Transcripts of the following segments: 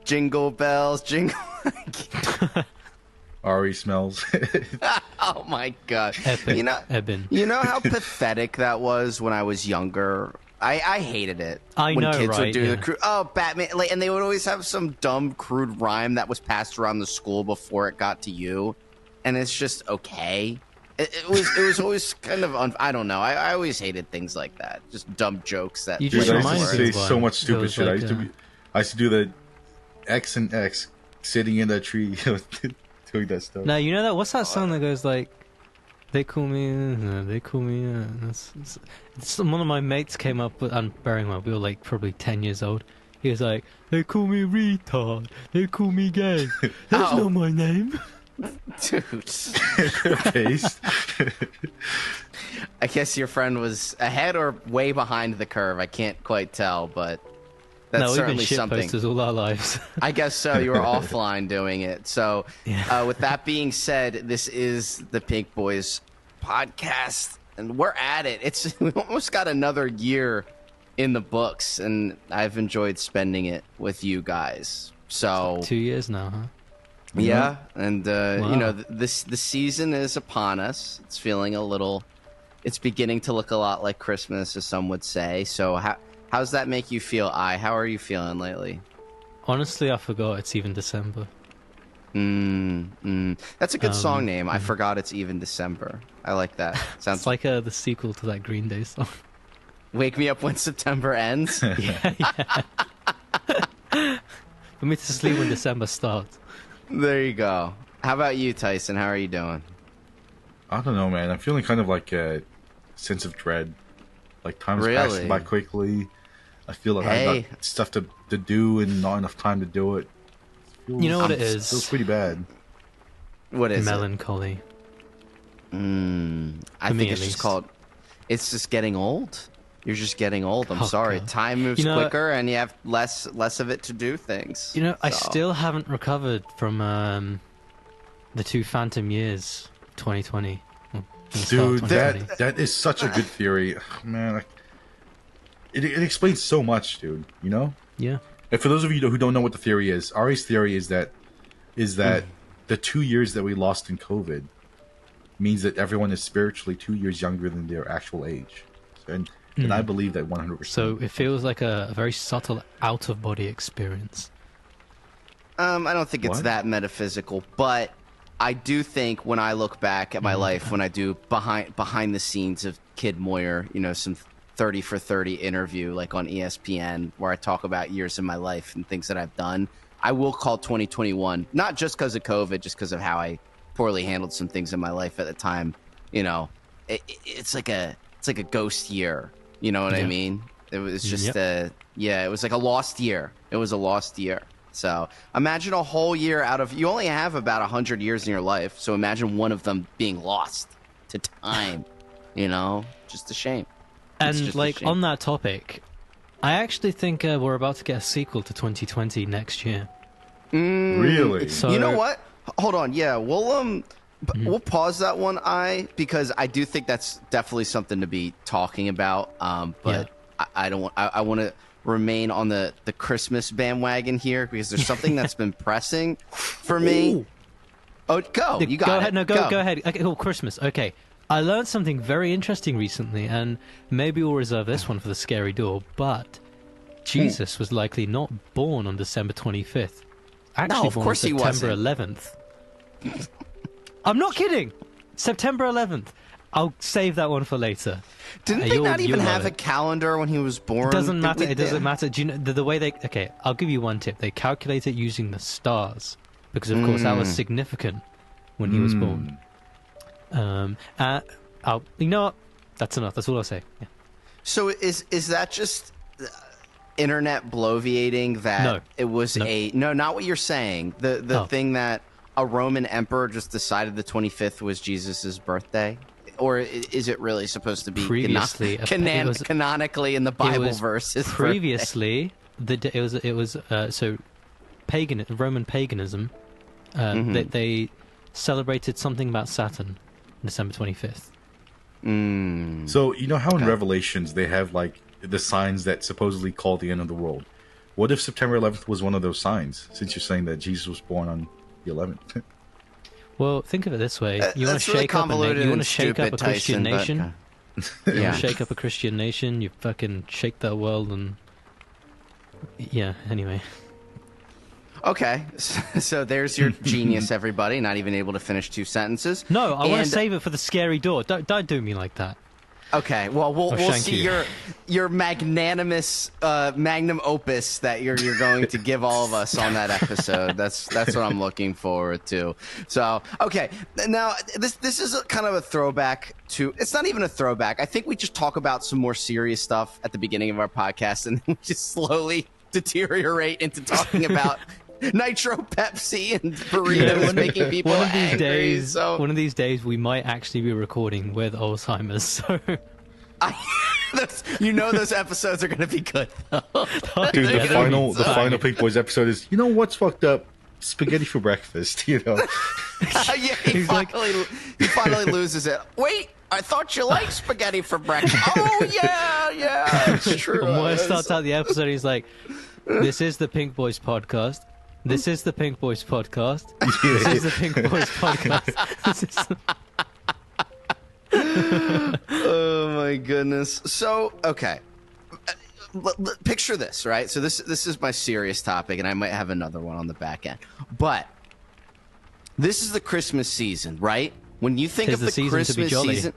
Jingle bells, jingle. Ari smells. Oh my god! Epic. You know how pathetic that was when I was younger. I hated it. When kids would do the crude. Oh, Batman! Like, and they would always have some dumb, crude rhyme that was passed around the school before it got to you, and it's just okay. It was always kind of I don't know. I always hated things like that. Just dumb jokes that. You Dude, just I reminded used to me say of so one. much stupid shit. Like, I used to do the X and X sitting in the tree doing that stuff. Now you know that. What's that song that goes like, "They call me," they call me. It's one of my mates came up with. I'm bearing in mind we were like probably 10 years old. He was like, "They call me retard. They call me gay. That's not my name." Dude. Face. I guess your friend was ahead or way behind the curve. I can't quite tell, but that's No, we've been certainly something. shitposters all our lives. I guess so. You were offline doing it. So, with that being said, this is the Pink Boys podcast, and we're at it. We almost got another year in the books, and I've enjoyed spending it with you guys. So 2 years now, huh? Yeah, and Wow. you know, the season is upon us. It's feeling a little. It's beginning to look a lot like Christmas, as some would say. So, how's that make you feel? How are you feeling lately? Honestly, I forgot it's even December. That's a good song name. I forgot it's even December. I like that. Sounds It's like the sequel to that Green Day song. Wake Me Up When September Ends. Yeah. For me to sleep when December starts. There you go. How about you, Tyson? How are you doing? I don't know, man. I'm feeling kind of like a sense of dread. Like time's Really? passing by quickly. I feel like I've got stuff to do and not enough time to do it. You know what it is? Feels pretty bad. What is Melancholy. I For think me, it's at just least. called. It's just getting old. You're just getting old. I'm Oh, sorry. God. Time moves You know, quicker, and you have less of it to do things. You know, I So- still haven't recovered from the two phantom years, 2020. Well, the start of Dude, 2020. that is such a good theory. Man, like, it explains so much, dude. You know? Yeah. And for those of you who don't know what the theory is, Ari's theory is that the 2 years that we lost in COVID means that everyone is spiritually 2 years younger than their actual age. And I believe that 100%. So it feels like a very subtle out-of-body experience. I don't think it's What? that metaphysical, but I do think when I look back at my life, when I do behind the scenes of Kid Moyer, you know, some 30 for 30 interview like on ESPN where I talk about years of my life and things that I've done, I will call 2021, not just because of COVID, just because of how I poorly handled some things in my life at the time. You know, it's like a ghost year. You know what I Yeah. mean? It was just Yep. it was like a lost year. It was a lost year. So imagine a whole year out of, you only have about 100 years in your life. So imagine one of them being lost to time, you know, just a shame. It's And just a like shame. on that topic, I actually think we're about to get a sequel to 2020 next year. really? So You know what? Hold on. Yeah, we'll we'll pause that one, because I do think that's definitely something to be talking about. But I don't want. I want to remain on the Christmas bandwagon here because there's something that's been pressing for me. Ooh. Oh, go! You got go it. ahead. No, go ahead. Okay, cool. Christmas. Okay. I learned something very interesting recently, and maybe we'll reserve this one for the scary door, but Jesus was likely not born on December 25th. Actually of born course he on September wasn't. 11th. I'm not kidding! September 11th. I'll save that one for later. Didn't they not even have a calendar when he was born? It doesn't matter. Did we- It doesn't matter. Do you know the way they? Okay, I'll give you one tip. They calculate it using the stars because, of course, that was significant when he was born. You know what? That's enough. That's all I'll say. Yeah. So is that just internet bloviating that No. it was No. not what you're saying. The thing that a Roman emperor just decided the 25th was Jesus's birthday? Or is it really supposed to be Previously, it was- canonically in the Bible verse? his birthday? Previously, it was so Roman paganism. They celebrated something about Saturn, December 25th. So you know how in Revelations they have like the signs that supposedly call the end of the world. What if September 11th was one of those signs? Since you're saying that Jesus was born on the 11th. Well, think of it this way: you want to really shake up a Christian Tyson, nation. but, You yeah. want to shake up a Christian nation. You fucking shake that world, and yeah. Anyway, Okay, so there's your genius, everybody. Not even able to finish 2 sentences. no, I want And- to save it for the scary door. Don't do me like that. Okay, well, we'll shank see you. your magnanimous magnum opus that you're going to give all of us on that episode. That's what I'm looking forward to. So, okay, now this is kind of a throwback to. It's not even a throwback. I think we just talk about some more serious stuff at the beginning of our podcast, and we just slowly deteriorate into talking about Nitro Pepsi and burritos making people One of these angry. days, So one of these days, we might actually be recording with Alzheimer's. So, those episodes are going to be good. Dude, Yeah, the final Pink Boys episode is, you know what's fucked up? Spaghetti for breakfast, you know? Yeah, he finally loses it. Wait, I thought you liked spaghetti for breakfast. Oh, yeah, it's true. and Moyer starts out the episode, he's like, "This is the Pink Boys podcast. This is the Pink Boys podcast. This is the Pink Boys podcast." This is Oh, my goodness. So, okay. Picture this, right? So this is my serious topic, and I might have another one on the back end. But this is the Christmas season, right? When you think 'Tis of the the season to be Christmas jolly. season,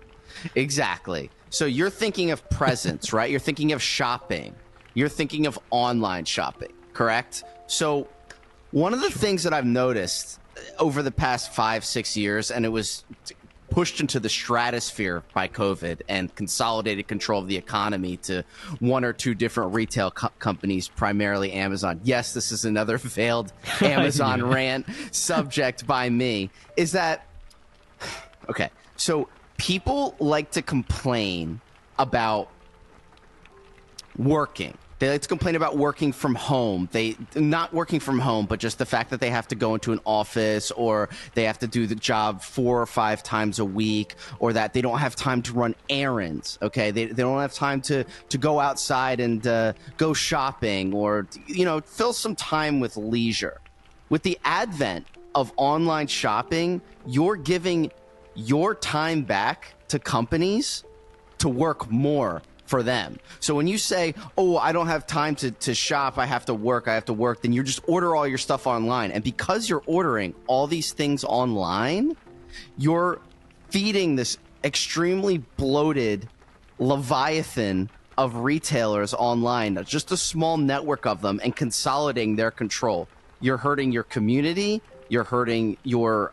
exactly. So you're thinking of presents, right? You're thinking of shopping. You're thinking of online shopping, correct? So one of the things that I've noticed over the past 5-6 years, and it was pushed into the stratosphere by COVID and consolidated control of the economy to 1 or 2 different retail companies, primarily Amazon. Yes, this is another failed Amazon rant subject by me, is that, okay, so people like to complain about working. They like to complain about working from home. They not working from home, but just the fact that they have to go into an office, or they have to do the job 4 or 5 times a week, or that they don't have time to run errands. Okay, they don't have time to go outside and go shopping, or fill some time with leisure. With the advent of online shopping, you're giving your time back to companies to work more for them. So when you say, "Oh, I don't have time to shop, I have to work," then you just order all your stuff online. And because you're ordering all these things online, you're feeding this extremely bloated leviathan of retailers online, just a small network of them, and consolidating their control. You're hurting your community. You're hurting your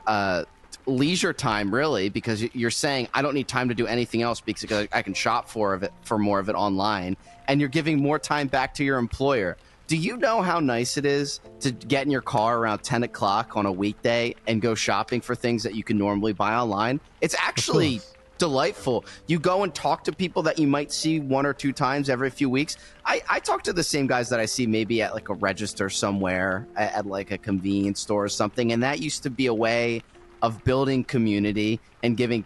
leisure time, really, because you're saying, "I don't need time to do anything else because I can shop for more of it online," and you're giving more time back to your employer. Do you know how nice it is to get in your car around 10 o'clock on a weekday and go shopping for things that you can normally buy online? It's actually delightful. You go and talk to people that you might see 1 or 2 times every few weeks. I talk to the same guys that I see maybe at like a register somewhere, at like a convenience store or something, and that used to be a way of building community and giving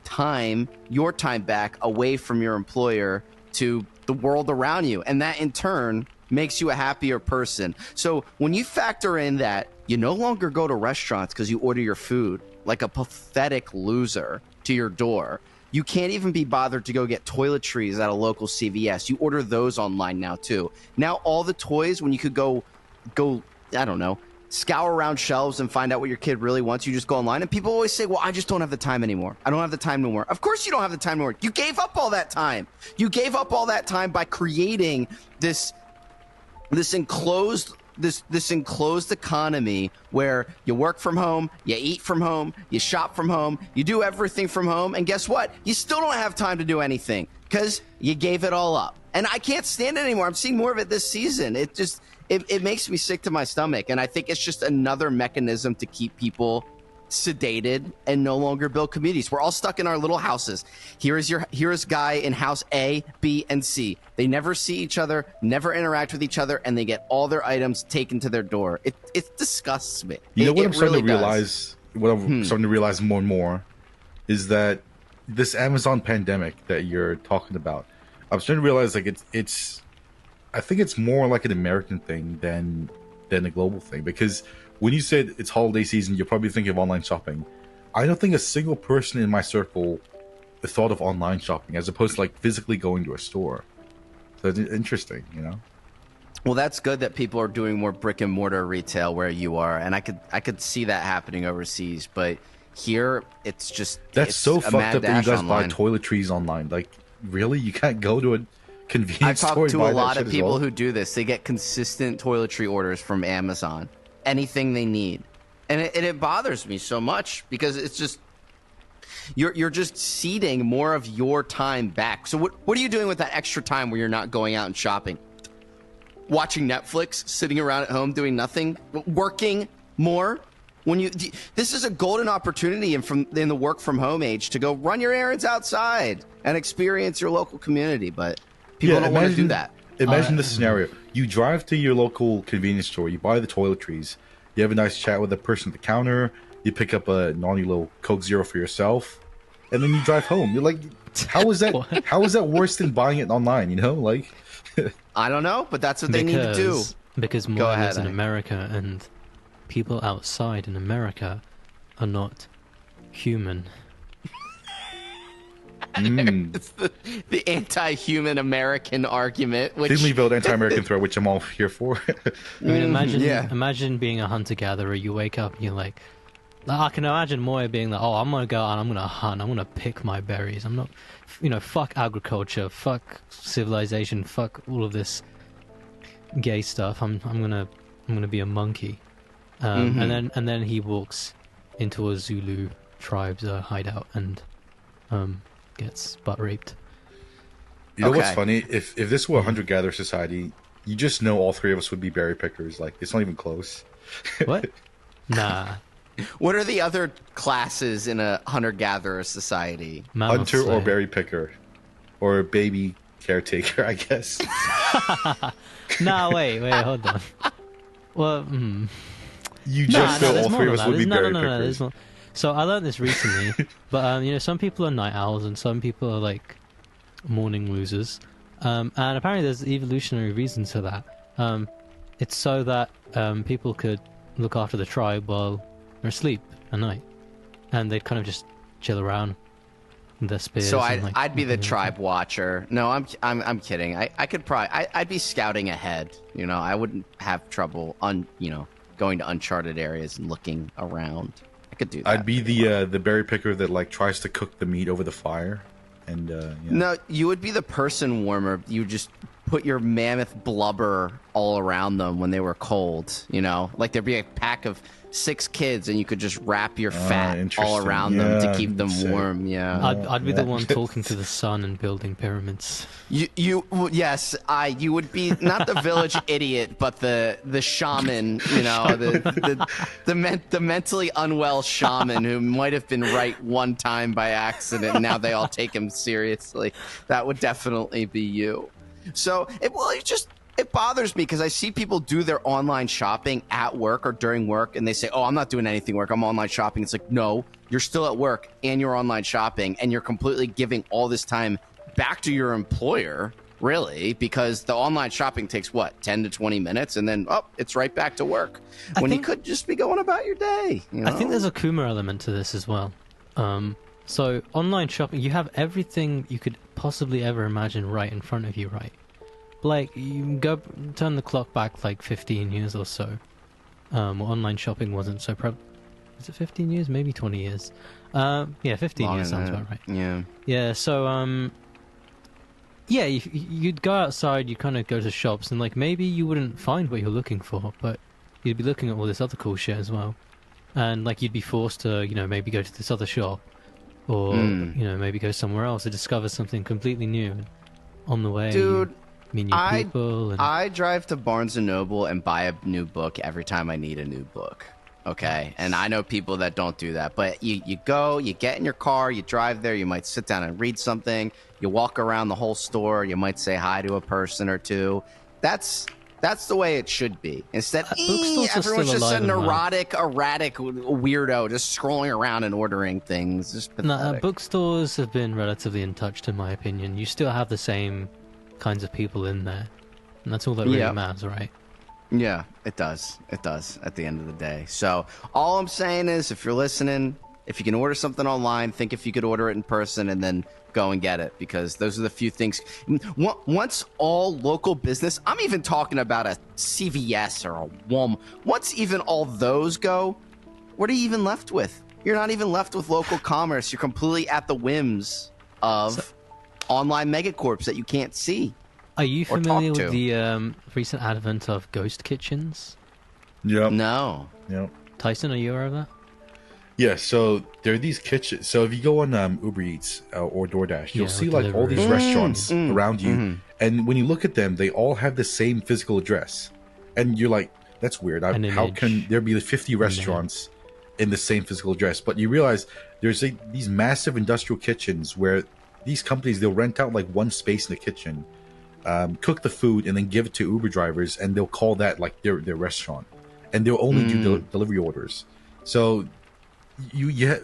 your time back away from your employer to the world around you. And that in turn makes you a happier person. So when you factor in that you no longer go to restaurants because you order your food like a pathetic loser to your door, you can't even be bothered to go get toiletries at a local CVS. You order those online now too. Now all the toys, when you could go, I don't know, scour around shelves and find out what your kid really wants, you just go online. And people always say, "Well, I just don't have the time anymore. I don't have the time no more." Of course you don't have the time anymore. You gave up all that time. You gave up all that time by creating this enclosed economy where you work from home, you eat from home, you shop from home, you do everything from home, and guess what? You still don't have time to do anything because you gave it all up. And I can't stand it anymore. I'm seeing more of it this season. It makes me sick to my stomach, and I think it's just another mechanism to keep people sedated and no longer build communities. We're all stuck in our little houses. Here is guy in house A, B, and C. They never see each other, never interact with each other, and they get all their items taken to their door. It disgusts me. You know what I'm starting really to realize? What I'm starting to realize more and more is that this Amazon pandemic that you're talking about, I'm starting to realize like it's I think it's more like an American thing than a global thing, because when you said it's holiday season, you're probably thinking of online shopping. I don't think a single person in my circle thought of online shopping as opposed to like physically going to a store. So it's interesting, you know. Well, that's good that people are doing more brick and mortar retail where you are, and I could see that happening overseas, but here it's just that's it's so a fucked mad up that you dash guys online. buy toiletries online. Like, really, you can't go to a I've convenience store talked and to buy a that lot shit of as people well? who do this. They get consistent toiletry orders from Amazon, anything they need, and it bothers me so much because it's just you're just ceding more of your time back. So what are you doing with that extra time where you're not going out and shopping? Watching Netflix, sitting around at home doing nothing, working more. This is a golden opportunity in the work from home age to go run your errands outside and experience your local community, but people don't want to do that. Imagine this scenario: you drive to your local convenience store, you buy the toiletries, you have a nice chat with the person at the counter, you pick up a naughty little Coke Zero for yourself, and then you drive home. You're like, how is that? How is that worse than buying it online? You know, like. I don't know, but that's what they need to do. Because Moyer lives in America, and people outside in America are not human. It's the anti-human American argument. Which... Thinly veiled anti-American threat, which I'm all here for. I mean, imagine being a hunter-gatherer. You wake up and you're like, I can imagine Moyer being like, oh, I'm going to go out and I'm going to hunt. I'm going to pick my berries. I'm not, fuck agriculture, fuck civilization, fuck all of this gay stuff. I'm gonna be a monkey. And then he walks into a Zulu tribe's hideout and gets butt raped. You know what's funny? If this were a hunter-gatherer society, you just know all three of us would be berry pickers. Like, it's not even close. What? Nah. What are the other classes in a hunter-gatherer society? Hunter or berry picker. Or baby caretaker, I guess. Nah, wait, hold on. Well, You just know all three of us would be berry pickers. So I learned this recently, but some people are night owls and some people are like morning losers. And apparently there's evolutionary reasons for that. It's so that people could look after the tribe while they're asleep at night, and they'd kind of just chill around with their spears. So and, I'd be the tribe watcher. No, I'm kidding. I could probably I'd be scouting ahead. I wouldn't have trouble going to uncharted areas and looking around. I could do that. I'd be the berry picker that like tries to cook the meat over the fire, and No, you would be the person warmer. You just put your mammoth blubber all around them when they were cold. Like there'd be a pack of 6 kids, and you could just wrap your fat all around them to keep them warm. Yeah, I'd be the one talking to the sun and building pyramids. You would be not the village idiot, but the shaman. The mentally unwell shaman who might have been right one time by accident, and now they all take him seriously. That would definitely be you. So it bothers me because I see people do their online shopping at work or during work, and they say, oh, I'm not doing anything work, I'm online shopping. It's like, no, you're still at work and you're online shopping, and you're completely giving all this time back to your employer, really, because the online shopping takes, 10 to 20 minutes, and then, it's right back to work. You could just be going about your day. I think there's a Kuma element to this as well. So online shopping, you have everything you could possibly ever imagine right in front of you, right? Like, you can go turn the clock back like 15 years or so. Online shopping wasn't so is it 15 years? Maybe 20 years. 15 years sounds about right. Yeah. Yeah, so, you'd go outside, you kind of go to shops, and like maybe you wouldn't find what you're looking for, but you'd be looking at all this other cool shit as well. And like you'd be forced to, maybe go to this other shop, or, maybe go somewhere else to discover something completely new. And on the way, dude, people. I drive to Barnes & Noble and buy a new book every time I need a new book. Okay? And I know people that don't do that. But you go, you get in your car, you drive there, you might sit down and read something, you walk around the whole store, you might say hi to a person or two. That's the way it should be. Instead, everyone's just a neurotic, erratic weirdo just scrolling around and ordering things. Just pathetic. Bookstores have been relatively untouched, in my opinion. You still have the same kinds of people in there. and that's all that really Yeah. matters, right? Yeah, it does. It does at the end of the day. So all I'm saying is, if you're listening, if you can order something online, think if you could order it in person and then go and get it, because those are the few things. Once all local business, I'm even talking about a CVS or a Walmart, once even all those go, what are you even left with? You're not even left with local commerce. You're completely at the whims of online megacorps that you can't see. Are you Or talk familiar to. with the recent advent of ghost kitchens? Yep. No. Yep. Tyson, are you aware of that? Yeah, so there are these kitchens. So if you go on Uber Eats or DoorDash, you'll Yeah, see or like all these delivery. restaurants around you, and when you look at them, they all have the same physical address, and you're like, "That's weird. An How image. can there be 50 restaurants in the same physical address?" But you realize there's these massive industrial kitchens where these companies, they'll rent out like one space in the kitchen, cook the food, and then give it to Uber drivers, and they'll call that like their restaurant, and they'll only do delivery orders. So you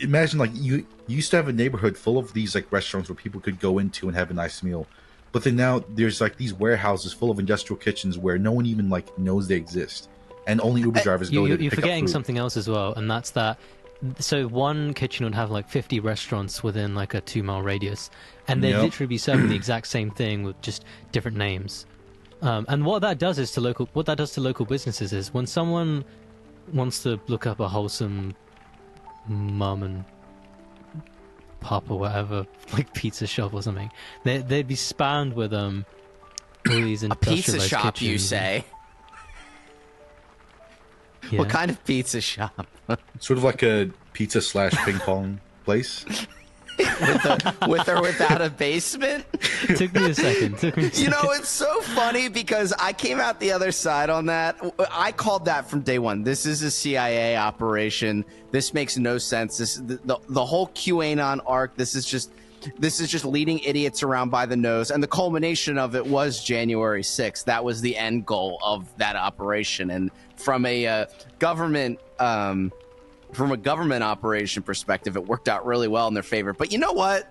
imagine like you used to have a neighborhood full of these like restaurants where people could go into and have a nice meal, but then now there's like these warehouses full of industrial kitchens where no one even like knows they exist, and only Uber drivers go there to You're pick up forgetting food. something else as well, and that's that. So one kitchen would have like 50 restaurants within like a 2-mile radius, and they'd Yep. literally be serving the exact same thing with just different names. And what that does to local businesses is when someone wants to look up a wholesome mum and pop or whatever, like pizza shop or something, they'd be spammed with all these A pizza industrialized shop, you kitchens. say? Yeah. What kind of pizza shop? Sort of like a pizza / ping pong place. With or without a basement? Took me a second. You know, it's so funny because I came out the other side on that. I called that from day one. This is a CIA operation. This makes no sense. This the whole QAnon arc. This is just leading idiots around by the nose. And the culmination of it was January 6th. That was the end goal of that operation. And from a government operation perspective, it worked out really well in their favor. But you know what?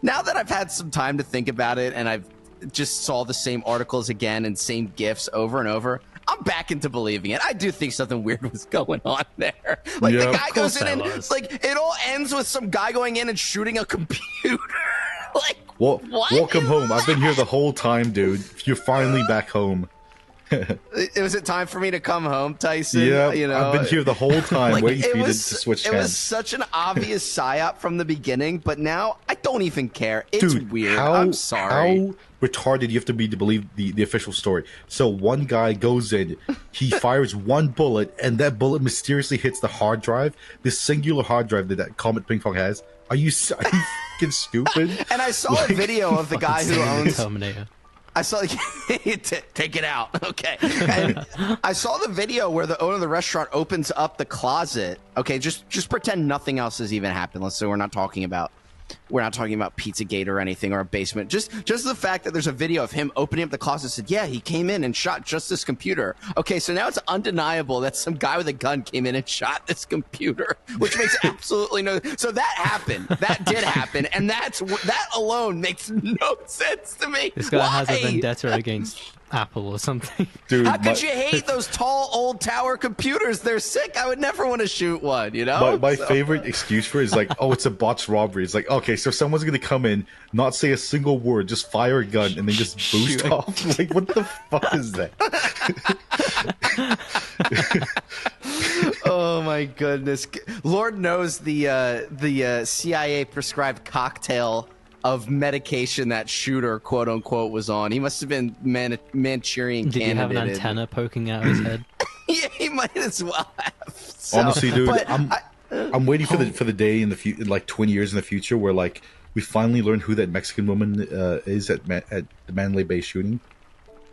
Now that I've had some time to think about it, and I've just saw the same articles again and same GIFs over and over, I'm back into believing it. I do think something weird was going on there. Like Yeah, the of guy course goes in and there was. like it all ends with some guy going in and shooting a computer. Like Well, what? welcome home. I've been here the whole time, dude. You're finally back home. Was it time for me to come home, Tyson? Yeah, You know, I've been here the whole time like, waiting it for you to was- switch It was hands. such an obvious psyop from the beginning, but now I don't even care. It's Dude, weird. How, I'm sorry. How retarded you have to be to believe the official story. So one guy goes in, he fires one bullet, and that bullet mysteriously hits the hard drive, this singular hard drive that Comet Ping Pong has. Are you fucking stupid? And I saw a video of the guy who owns. Terminator. I saw take it out, okay. And I saw the video where the owner of the restaurant opens up the closet. Okay, just pretend nothing else has even happened. Let's say we're not talking about Pizzagate or anything or a basement. Just the fact that there's a video of him opening up the closet and said, yeah, he came in and shot just this computer. Okay, so now it's undeniable that some guy with a gun came in and shot this computer, which makes absolutely no. So that happened. That did happen, and that alone makes no sense to me. This guy has a Why? vendetta against Apple or something. Dude, How could you hate those tall old tower computers? They're sick. I would never want to shoot one, you know? my So- favorite excuse for it is like, oh, it's a botched robbery. It's like, okay, so someone's gonna come in, not say a single word, just fire a gun, and then just boost Shoot. off. Like, what the fuck is that? Oh my goodness. Lord knows the CIA prescribed cocktail of medication that shooter, quote unquote, was on. He must have been Manchurian Did he have an candidated. antenna poking out of his head? Yeah, he might as well have. So, Honestly, dude, but I'm waiting for the day in the future, like 20 years in the future, where like we finally learn who that Mexican woman is at the Mandalay Bay shooting.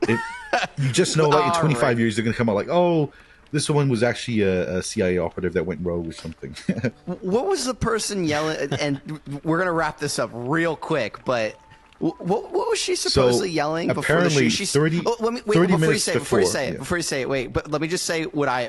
You just know, like in 25 Alright. years, they're gonna come out like, oh, this one was actually a CIA operative that went rogue or something. What was the person yelling? And we're gonna wrap this up real quick, but what was she supposedly yelling before the apparently shoot? 30 let me wait 30 before you minutes say it. Before you say it. yeah. Before you say it. Wait, but let me just say what I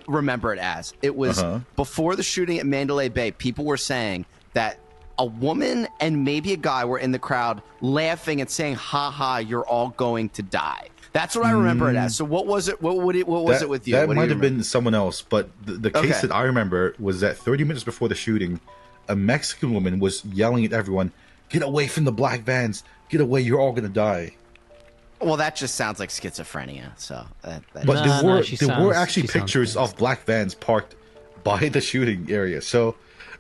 remember it as. It was Uh-huh. before the shooting at Mandalay Bay. People were saying that a woman and maybe a guy were in the crowd laughing and saying, "Ha ha, you're all going to die." That's what I remember it as. So what was it? What was it with you? That might have been someone else, but the case that I remember was that 30 minutes before the shooting, a Mexican woman was yelling at everyone, "Get away from the black vans! Get away! You're all gonna die!" Well, that just sounds like schizophrenia. So, but there were actually pictures of black vans parked by the shooting area. So,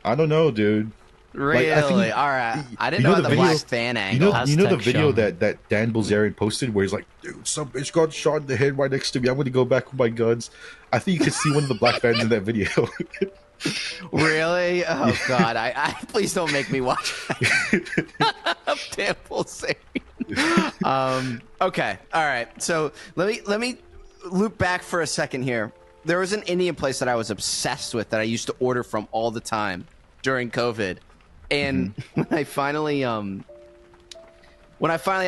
I don't know, dude. Really? Like, All right. I didn't know the black fan angle. You know the video that Dan Bilzerian posted where he's like, "Dude, some bitch got shot in the head right next to me. I'm going to go back with my guns." I think you can see one of the black fans in that video. Really? Oh, God. I please don't make me watch that. Dan Bilzerian. Okay. All right. So let me loop back for a second here. There was an Indian place that I was obsessed with that I used to order from all the time during COVID. And when I finally had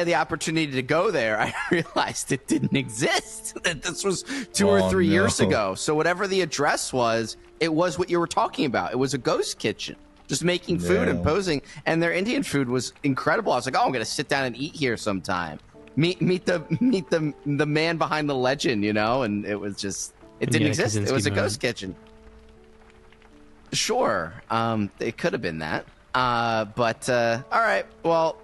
the opportunity to go there, I realized it didn't exist. That this was 2 or 3 years ago. So whatever the address was, it was what you were talking about. It was a ghost kitchen, just making food and posing. And their Indian food was incredible. I was like, "Oh, I'm going to sit down and eat here sometime." Meet the man behind the legend, you know. And it was just didn't exist. It was a ghost kitchen. Sure, it could have been that. But all right. Well,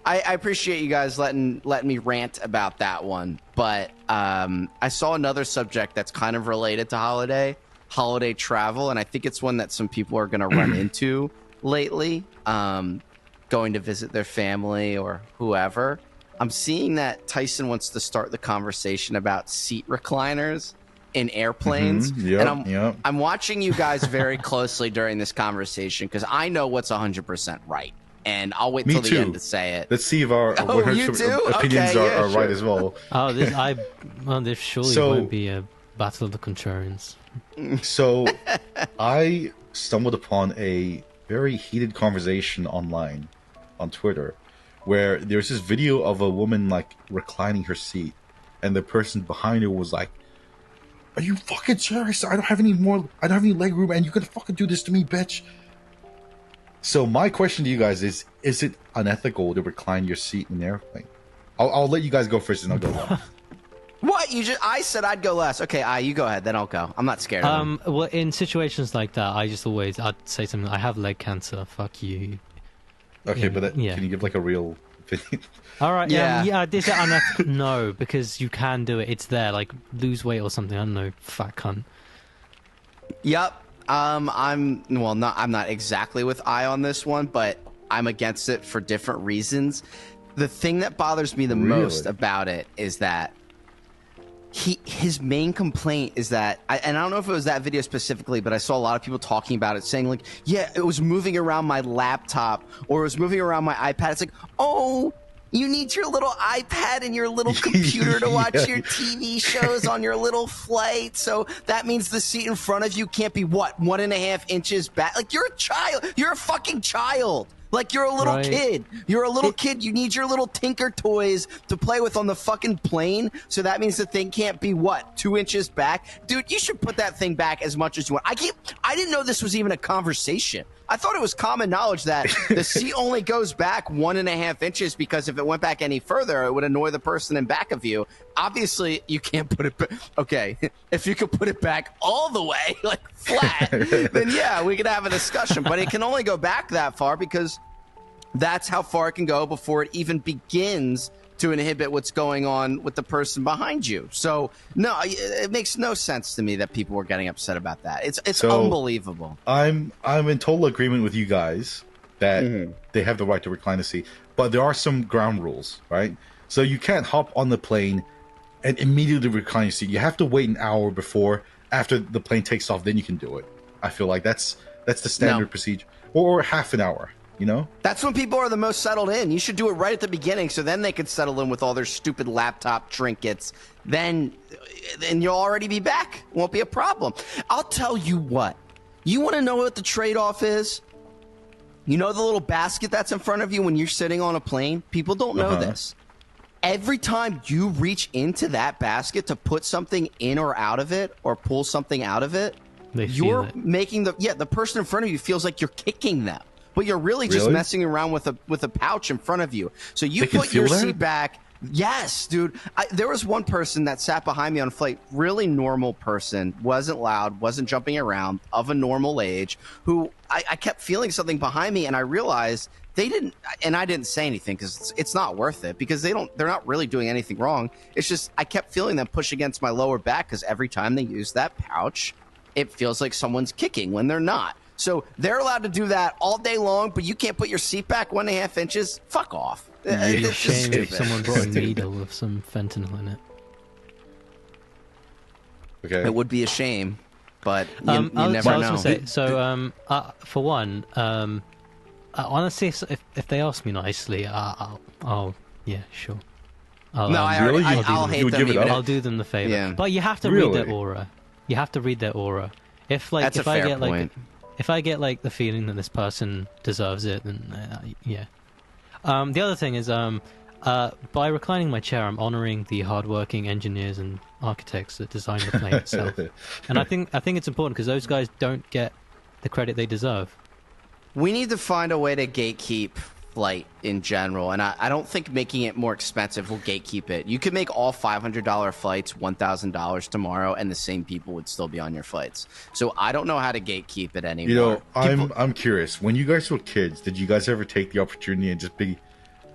I appreciate you guys letting me rant about that one. But I saw another subject that's kind of related to holiday travel, and I think it's one that some people are going to run into lately. Going to visit their family or whoever. I'm seeing that Tyson wants to start the conversation about seat recliners in airplanes. I'm watching you guys very closely during this conversation because I know what's 100% right, and I'll wait till the end to say it. Let's see if our opinions are right as well. This surely won't be a battle of the contrarians. So I stumbled upon a very heated conversation online on Twitter where there's this video of a woman like reclining her seat, and the person behind her was like, "Are you fucking serious? I don't have any leg room, and you're gonna fucking do this to me, bitch." So my question to you guys is it unethical to recline your seat in an airplane? I'll let you guys go first, and I'll go last. What? I said I'd go last. Okay, you go ahead, then I'll go. I'm not scared of them. Well, in situations like that, I'd say something. I have leg cancer. Fuck you. Okay, but can you give like a real opinion? All right, is it unethical? No, because you can do it. It's there, like lose weight or something. I don't know, fat cunt. Yep. I'm not exactly with I on this one, but I'm against it for different reasons. The thing that bothers me the most about it is that his main complaint is that, and I don't know if it was that video specifically, but I saw a lot of people talking about it, saying like, "Yeah, it was moving around my laptop or it was moving around my iPad." It's like, oh, you need your little iPad and your little computer to watch your TV shows on your little flight. So that means the seat in front of you can't be 1.5 inches back. Like, you're a child. You're a fucking child. Like, you're a little kid. You're a little kid. You need your little Tinker toys to play with on the fucking plane. So that means the thing can't be 2 inches back? Dude, you should put that thing back as much as you want. I didn't know this was even a conversation. I thought it was common knowledge that the seat only goes back 1.5 inches because if it went back any further, it would annoy the person in back of you. Obviously, you can't put it back. Okay, if you could put it back all the way, like flat, then yeah, we could have a discussion. But it can only go back that far because that's how far it can go before it even begins to inhibit what's going on with the person behind you. So no, it makes no sense to me that people were getting upset about that. It's unbelievable. I'm in total agreement with you guys that they have the right to recline the seat, but there are some ground rules, right? So you can't hop on the plane and immediately recline your seat. You have to wait an hour after the plane takes off, then you can do it. I feel like that's the standard procedure, or half an hour. You know? That's when people are the most settled in. You should do it right at the beginning so then they can settle in with all their stupid laptop trinkets. Then you'll already be back. Won't be a problem. I'll tell you what. You want to know what the trade-off is? You know the little basket that's in front of you when you're sitting on a plane? People don't know this. Every time you reach into that basket to put something in or out of it or pull something out of it, you're making the person in front of you feels like you're kicking them. but you're really just Really? messing around with a pouch in front of you. So you They can put your feel that? seat back. Yes, dude. There was one person that sat behind me on a flight, really normal person, wasn't loud, wasn't jumping around, of a normal age, who I kept feeling something behind me, and I realized they didn't, and I didn't say anything because it's not worth it, because they're not really doing anything wrong. It's just I kept feeling them push against my lower back, because every time they use that pouch, it feels like someone's kicking when they're not. So they're allowed to do that all day long, but you can't put your seat back 1.5 inches? Fuck off. It'd be a It's just shame if stupid. someone brought a needle with some fentanyl in it. Okay. It would be a shame, but you So never I was know. gonna say, for one, honestly, if they ask me nicely, I'll yeah, sure. No, I Really? already, You- I'll you hate would them give it even up? if- I'll do them the favor. Yeah. But you have to read their Really? aura. You have to read their aura. If like That's if a I fair get point. like if I get like the feeling that this person deserves it, then yeah. The other thing is by reclining my chair, I'm honoring the hardworking engineers and architects that designed the plane itself. And I think it's important because those guys don't get the credit they deserve. We need to find a way to gatekeep flight in general, and I don't think making it more expensive will gatekeep it. You could make all $500 flights $1,000 tomorrow, and the same people would still be on your flights. So I don't know how to gatekeep it anymore. You know, I'm curious. When you guys were kids, did you guys ever take the opportunity and just be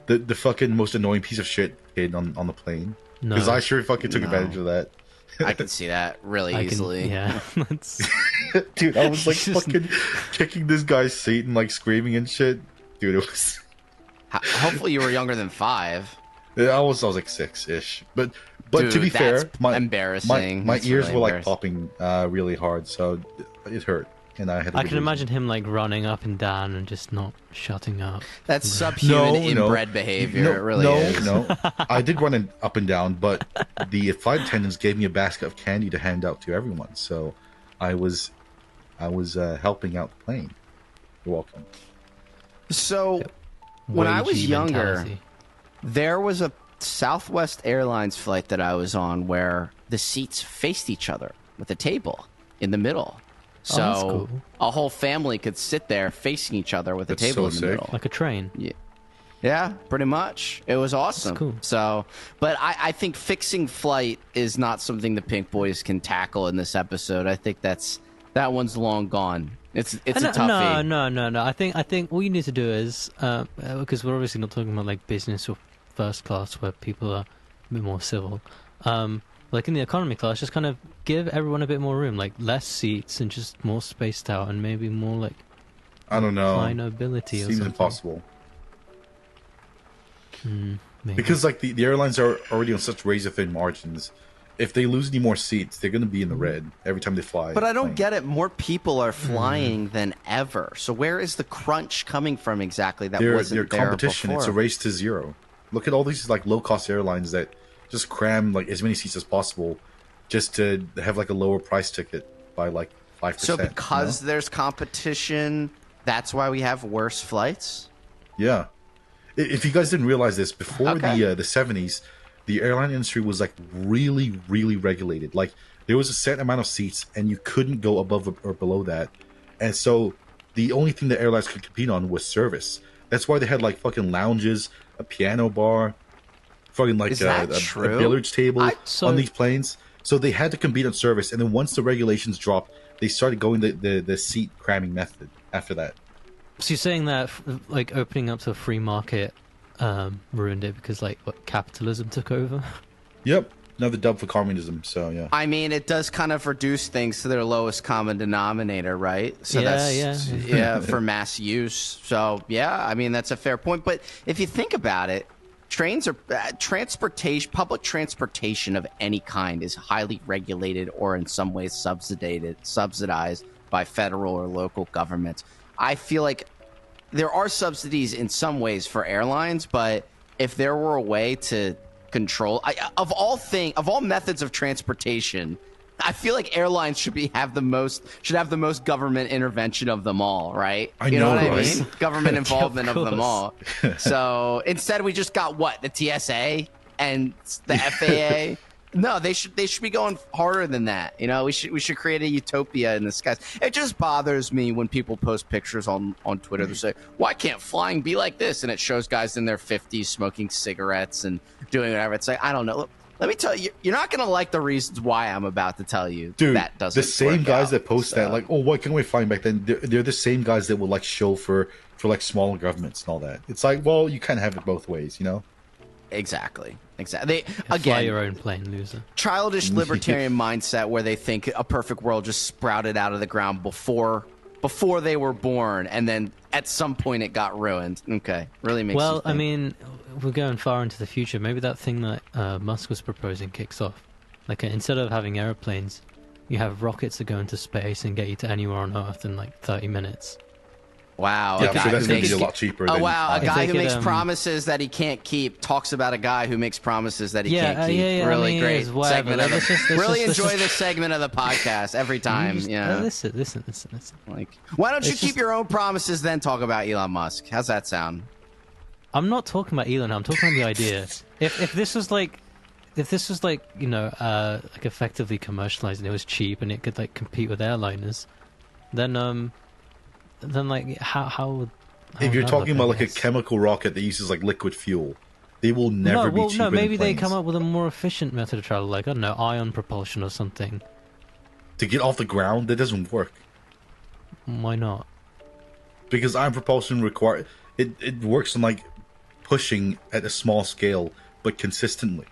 the fucking most annoying piece of shit kid on the plane? No. Because I sure fucking took No. advantage of that. I can see that really easily. Yeah. That's, Dude, I was like Just- fucking kicking this guy's seat and like screaming and shit. Dude, it was. Hopefully you were younger than 5. I was like 6-ish. But Dude, to be fair, that's embarrassing. my That's ears really were like embarrassing. popping really hard, so it hurt, and I had. I can imagine him like running up and down and just not shutting up. That's subhuman No. inbred behavior. No, it really no, is. no. I did run up and down, but the flight attendants gave me a basket of candy to hand out to everyone. So I was helping out the plane. You're welcome. So when I was Wagey younger, mentality. there was a Southwest Airlines flight that I was on where the seats faced each other with a table in the middle. So that's cool. a whole family could sit there facing each other with a That's table so in the sick. middle. Like a train. Yeah, pretty much. It was awesome. cool. So, but I think fixing flight is not something the Pink Boys can tackle in this episode. I think that one's long gone. It's a toughie. No. I think all you need to do is because we're obviously not talking about like business or first class where people are a bit more civil. Like in the economy class, just kind of give everyone a bit more room, like less seats and just more spaced out, and maybe more like I don't know. high nobility or Seems something. impossible. Maybe. Because like the airlines are already on such razor thin margins. If they lose any more seats, they're going to be in the red every time they fly. But I don't plane. get it. More people are flying than ever. So where is the crunch coming from exactly? That Their wasn't there competition. before. It's a race to zero. Look at all these like low cost airlines that just cram like as many seats as possible, just to have like a lower price ticket by like 5%. So because there's competition, that's why we have worse flights. Yeah. If you guys didn't realize this, before Okay. the 70s, the airline industry was like really, really regulated. Like there was a set amount of seats, and you couldn't go above or below that. And so the only thing the airlines could compete on was service. That's why they had like fucking lounges, a piano bar, fucking like Is that a true? billiards table So- on these planes. So they had to compete on service. And then once the regulations dropped, they started going the seat cramming method after that. So you're saying that like opening up to a free market ruined it because like what capitalism took over? Yep. Another dub for communism. So yeah. I mean, it does kind of reduce things to their lowest common denominator, right? So Yeah, yeah, for mass use. So yeah, I mean that's a fair point. But if you think about it, trains are transportation. Public transportation of any kind is highly regulated or in some ways subsidized by federal or local governments. I feel like there are subsidies in some ways for airlines, but if there were a way to control of all methods of transportation, I feel like airlines should have the most government intervention of them all, right? I You know know, what I right? mean? Government involvement of them course. all. So instead, we just got what, the TSA and the FAA. No, they should be going harder than that. You know, we should create a utopia in the skies. It just bothers me when people post pictures on Twitter. They say, "Why can't flying be like this?" And it shows guys in their 50s smoking cigarettes and doing whatever. It's like, I don't know. Let me tell you, you're not gonna like the reasons why I'm about to tell you. Dude, that doesn't. The same work guys out, that post that, like, "Oh, why can't we flying back then?" They're the same guys that will like show for like smaller governments and all that. It's like, well, you can't have it both ways, you know. Exactly. Fly Again, your own plane, loser. childish libertarian mindset where they think a perfect world just sprouted out of the ground before they were born, and then at some point it got ruined. Okay, really makes. Well, you think. I mean, we're going far into the future. Maybe that thing that Musk was proposing kicks off. Like, instead of having airplanes, you have rockets that go into space and get you to anywhere on Earth in like 30 minutes. Wow, Yeah, a guy so that's who going to makes be a lot cheaper. a guy who could, makes promises that he can't keep talks about a guy who makes promises that he can't keep. Yeah, really I mean, great it's whatever. segment. Really Let's enjoy this segment of the podcast every time. Yeah, Listen. like, why don't you It's keep just- your own promises then talk about Elon Musk? How's that sound? I'm not talking about Elon. I'm talking about the idea. If this was like, you know, like effectively commercialized and it was cheap and it could like compete with airliners, then like how would If you're talking about like a guess. chemical rocket that uses like liquid fuel, they will never be cheaper. No, maybe than they planes. come up with a more efficient method of travel, like I don't know, ion propulsion or something. To get off the ground. That doesn't work Why not? because ion propulsion it works on like pushing at a small scale but consistently.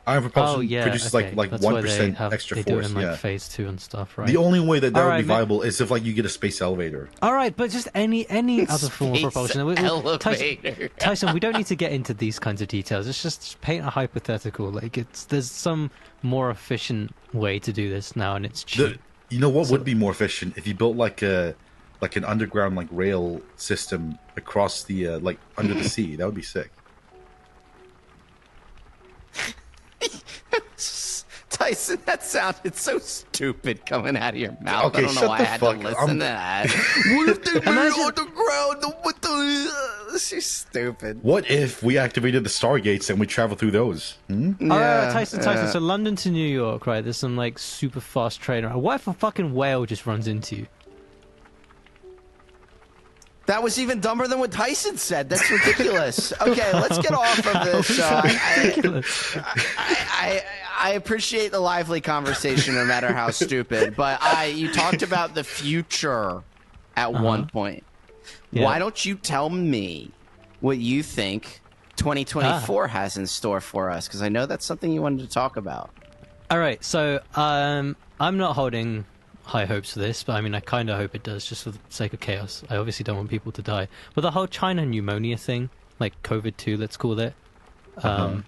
Ion propulsion produces okay. like That's why 1% they extra do it force. in like Yeah. phase 2 and stuff, right? The only way that would Alright, be viable is if like you get a space elevator. All right, but just any other form of Space propulsion. elevator. Tyson, we don't need to get into these kinds of details. It's just paint a hypothetical. Like there's some more efficient way to do this now, and it's cheap. You know what would be more efficient if you built like an underground like rail system across the like under the sea. That would be sick. Tyson, that sounded so stupid coming out of your mouth. Okay, I don't know shut why the I had fuck to up. listen to that. What if they made it on the ground? What the? She's stupid. What if we activated the stargates and we travel through those? All right, Tyson. So London to New York, right? There's some like super fast train. What if a fucking whale just runs into you? That was even dumber than what Tyson said. That's ridiculous. Okay, let's get off of this. I appreciate the lively conversation, no matter how stupid. But you talked about the future at one point. Yeah. Why don't you tell me what you think 2024 has in store for us? Because I know that's something you wanted to talk about. All right, so I'm not holding high hopes for this, but I mean, I kind of hope it does, just for the sake of chaos. I obviously don't want people to die. But the whole China pneumonia thing, like COVID-2, let's call it. And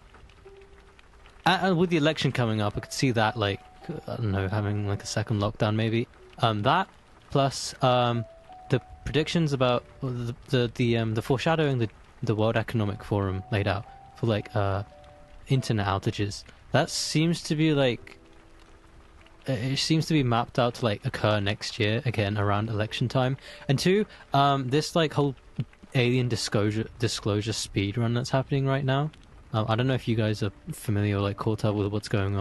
with the election coming up, I could see that, like, I don't know, having like a second lockdown maybe. That plus the predictions about the foreshadowing the World Economic Forum laid out for like internet outages. That seems to be like. It seems to be mapped out to like occur next year again around election time. And two, this like whole alien disclosure speed run that's happening right now. I don't know if you guys are familiar or like caught up with what's going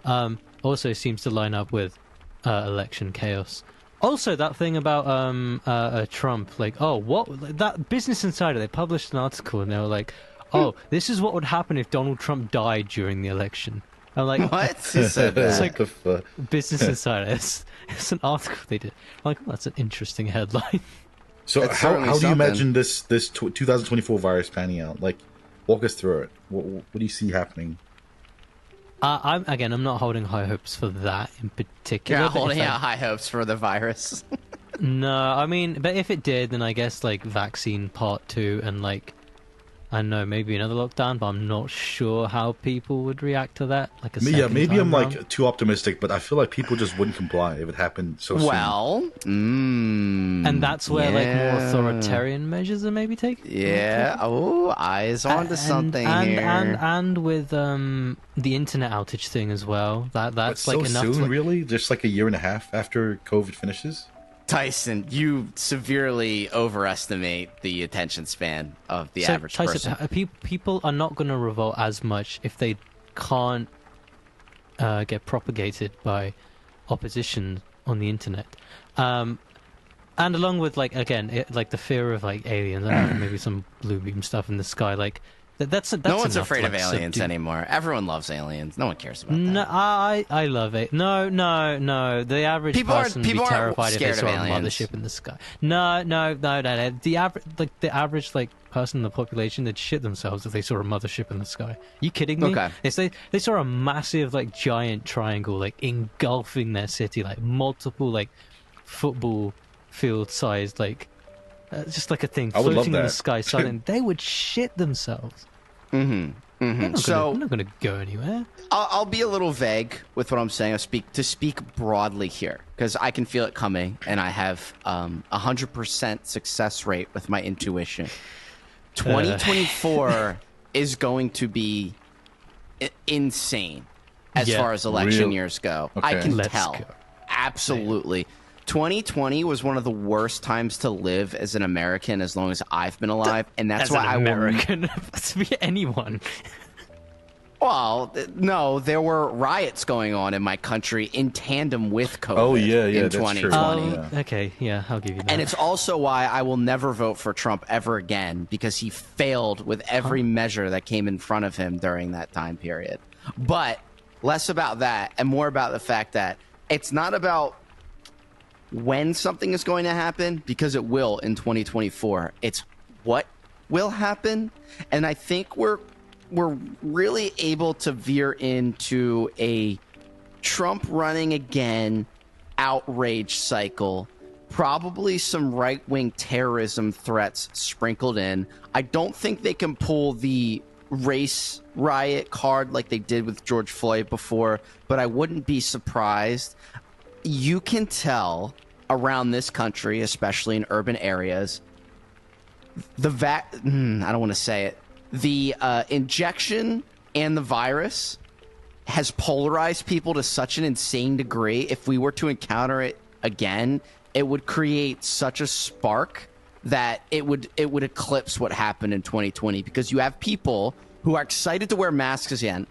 on. Also seems to line up with election chaos. Also, that thing about Trump, like, oh, what that Business Insider, they published an article and they were like, oh, this is what would happen if Donald Trump died during the election. I'm like, What? Who said that? It's like What the fuck? Business Insider. It's an article they did. I'm like, oh, that's an interesting headline. So That's how certainly do you something. imagine this 2024 virus panning out? Like, walk us through it. What do you see happening? I'm not holding high hopes for that in particular. You're not but if holding that- out high hopes for the virus. No, I mean, but if it did, then I guess like vaccine part 2 and like, I don't know, maybe another lockdown, but I'm not sure how people would react to that. Like a Yeah, second maybe I'm time like round. too optimistic, but I feel like people just wouldn't comply if it happened so soon. Well, And that's where like more authoritarian measures are maybe taken. Yeah. Oh, eyes onto something here. And with the internet outage thing as well. But That's so like enough. soon, to, really? Just like a year and a half after COVID finishes? Tyson, you severely overestimate the attention span of the average Tyson, person. people are not going to revolt as much if they can't get propagated by opposition on the internet. And along with, like, again, like the fear of, like, aliens, I don't know, maybe some blue beam stuff in the sky, like, that's no one's enough afraid to, of like, aliens subdue. anymore. Everyone loves aliens. No one cares about No, that. I love it. No. The average person would be aren't terrified if they scared saw of a aliens. mothership in the sky. No. The average like person in the population, they'd shit themselves if they saw a mothership in the sky. You kidding me? Okay. They saw a massive, like, giant triangle, like, engulfing their city, like multiple, like, football field sized, like, just like a thing I would love floating in the that. sky silent. They would shit themselves. So I'm not going to go anywhere. I'll be a little vague with what I'm saying. I'll speak broadly here because I can feel it coming, and I have 100% success rate with my intuition. 2024 is going to be insane as Yeah. far as election Real- years go. Okay. I can Let's tell. go. Absolutely. 2020 was one of the worst times to live as an American as long as I've been alive, and that's As why an I will. American, to be anyone. Well, no, there were riots going on in my country in tandem with COVID. Oh, yeah, in that's true. 2020. Yeah. Okay, yeah, I'll give you that. And it's also why I will never vote for Trump ever again because he failed with every measure that came in front of him during that time period. But less about that and more about the fact that it's not about when something is going to happen, because it will in 2024. It's what will happen. And I think we're really able to veer into a Trump running again outrage cycle, probably some right-wing terrorism threats sprinkled in. I don't think they can pull the race riot card like they did with George Floyd before, but I wouldn't be surprised. You can tell around this country, especially in urban areas, I don't want to say it, the injection and the virus has polarized people to such an insane degree. If we were to encounter it again, it would create such a spark that it would eclipse what happened in 2020, because you have people who are excited to wear masks again.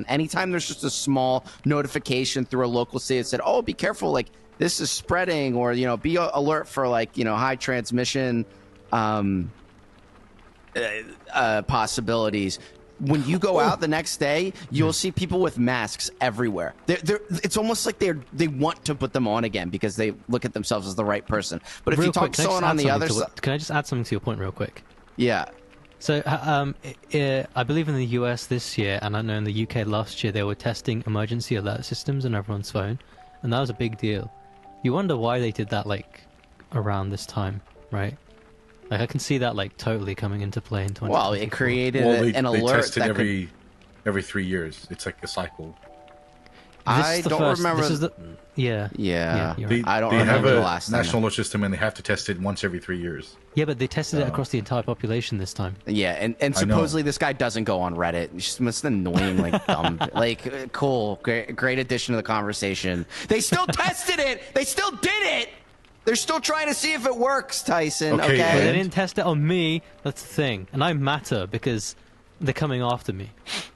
Anytime there's just a small notification through a local city that said, "Oh, be careful, like this is spreading," or be alert for high transmission possibilities. When you go out the next day, you'll see people with masks everywhere. It's almost like they want to put them on again because they look at themselves as the right person. But if Real you talk quick, to can I someone just on add the other something side, can I just add something to your point real quick? yeah. So, I believe in the US this year, and I know in the UK last year, they were testing emergency alert systems on everyone's phone, and that was a big deal. You wonder why they did that, like, around this time, right? Like, I can see that, like, totally coming into play in 2024. Well, it created Well, an they alert test it that every 3 years. It's like a cycle. I don't remember. This is the, yeah. Yeah. you're right. I don't They have remember the a last time. national alert system, and they have to test it once every 3 years. Yeah, but they tested it across the entire population this time. Yeah, and I know. supposedly this guy doesn't go on Reddit. It's just annoying, like dumb. Like, cool, great addition to the conversation. They still tested it. They still did it. They're still trying to see if it works, Tyson. Okay, But they Okay. didn't test it on me. That's the thing, and I matter because they're coming after me.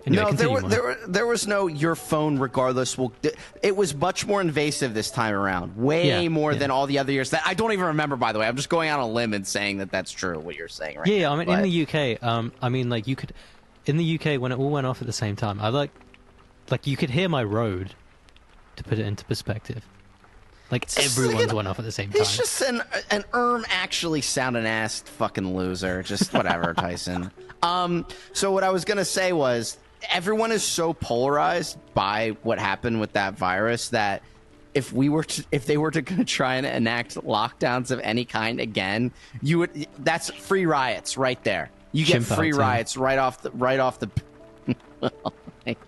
Anyway, No, continue, there was no your phone regardless will. It was much more invasive this time around, way Yeah, more yeah. than all the other years. That I don't even remember, by the way. I'm just going out on a limb and saying that that's true. What you're saying, right? Yeah, now, I mean, but- in the UK, I mean, like, you could, in the UK, when it all went off at the same time, I like you could hear my road, to put it into perspective. Like, just everyone's like went off at the same time. He's just an actually sound an ass fucking loser. Just whatever, Tyson. So what I was gonna say was everyone is so polarized by what happened with that virus that if they were to try and enact lockdowns of any kind again, that's free riots right there. You get Chimp out, free Tim. riots right off the.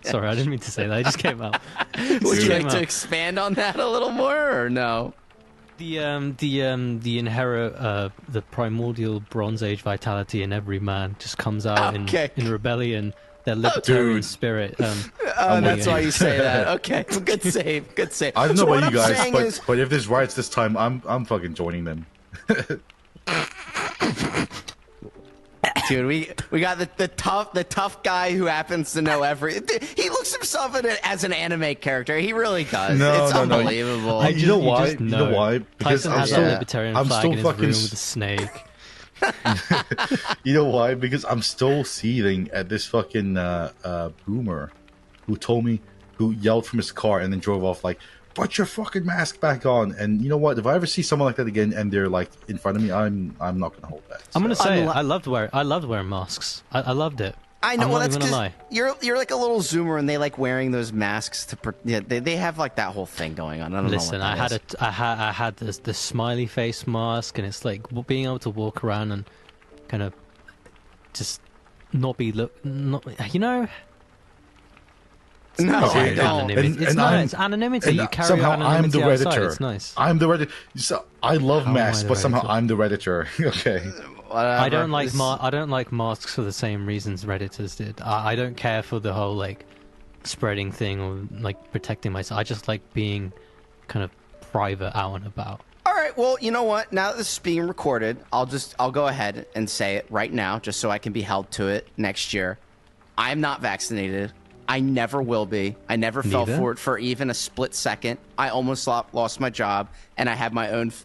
Sorry, I didn't mean to say that. It just came out. Would you Came like to out. expand on that a little more or no? The inherent, the primordial Bronze Age vitality in every man just comes out Okay. in rebellion. Their libertarian Dude. spirit. That's why you say that. Okay, good save, good save. I don't know So about what you I'm guys, saying but, is- but if there's riots this time, I'm fucking joining them. dude. We got the tough guy who happens to know he looks himself in it as an anime character. He really does. It's unbelievable. You know why? You know why? Because Tyson has a libertarian flag in his room with a snake. You know why? Because I'm still seething at this fucking boomer who yelled from his car and then drove off like, put your fucking mask back on. And you know what? If I ever see someone like that again and they're like in front of me, I'm not gonna hold back. So. I'm gonna say I loved wearing masks. I loved it. I know. I'm Well, not that's even gonna because lie. you're like a little zoomer, and they like wearing those masks to. They have like that whole thing going on. I don't know. Listen, I had the smiley face mask, and it's like being able to walk around and kind of just not be you know. No, I don't. It's anonymity. You carry somehow anonymity I'm the outside. Redditor. It's nice. I'm the Redditor. So I love masks, but somehow I'm the Redditor. Okay. Whatever. I don't like masks for the same reasons Redditors did. I don't care for the whole like spreading thing or like protecting myself. I just like being kind of private out and about. All right. Well, you know what? Now that this is being recorded, I'll go ahead and say it right now, just so I can be held to it next year. I'm not vaccinated. I never will be. I never fell for it for even a split second. I almost lost my job, and I had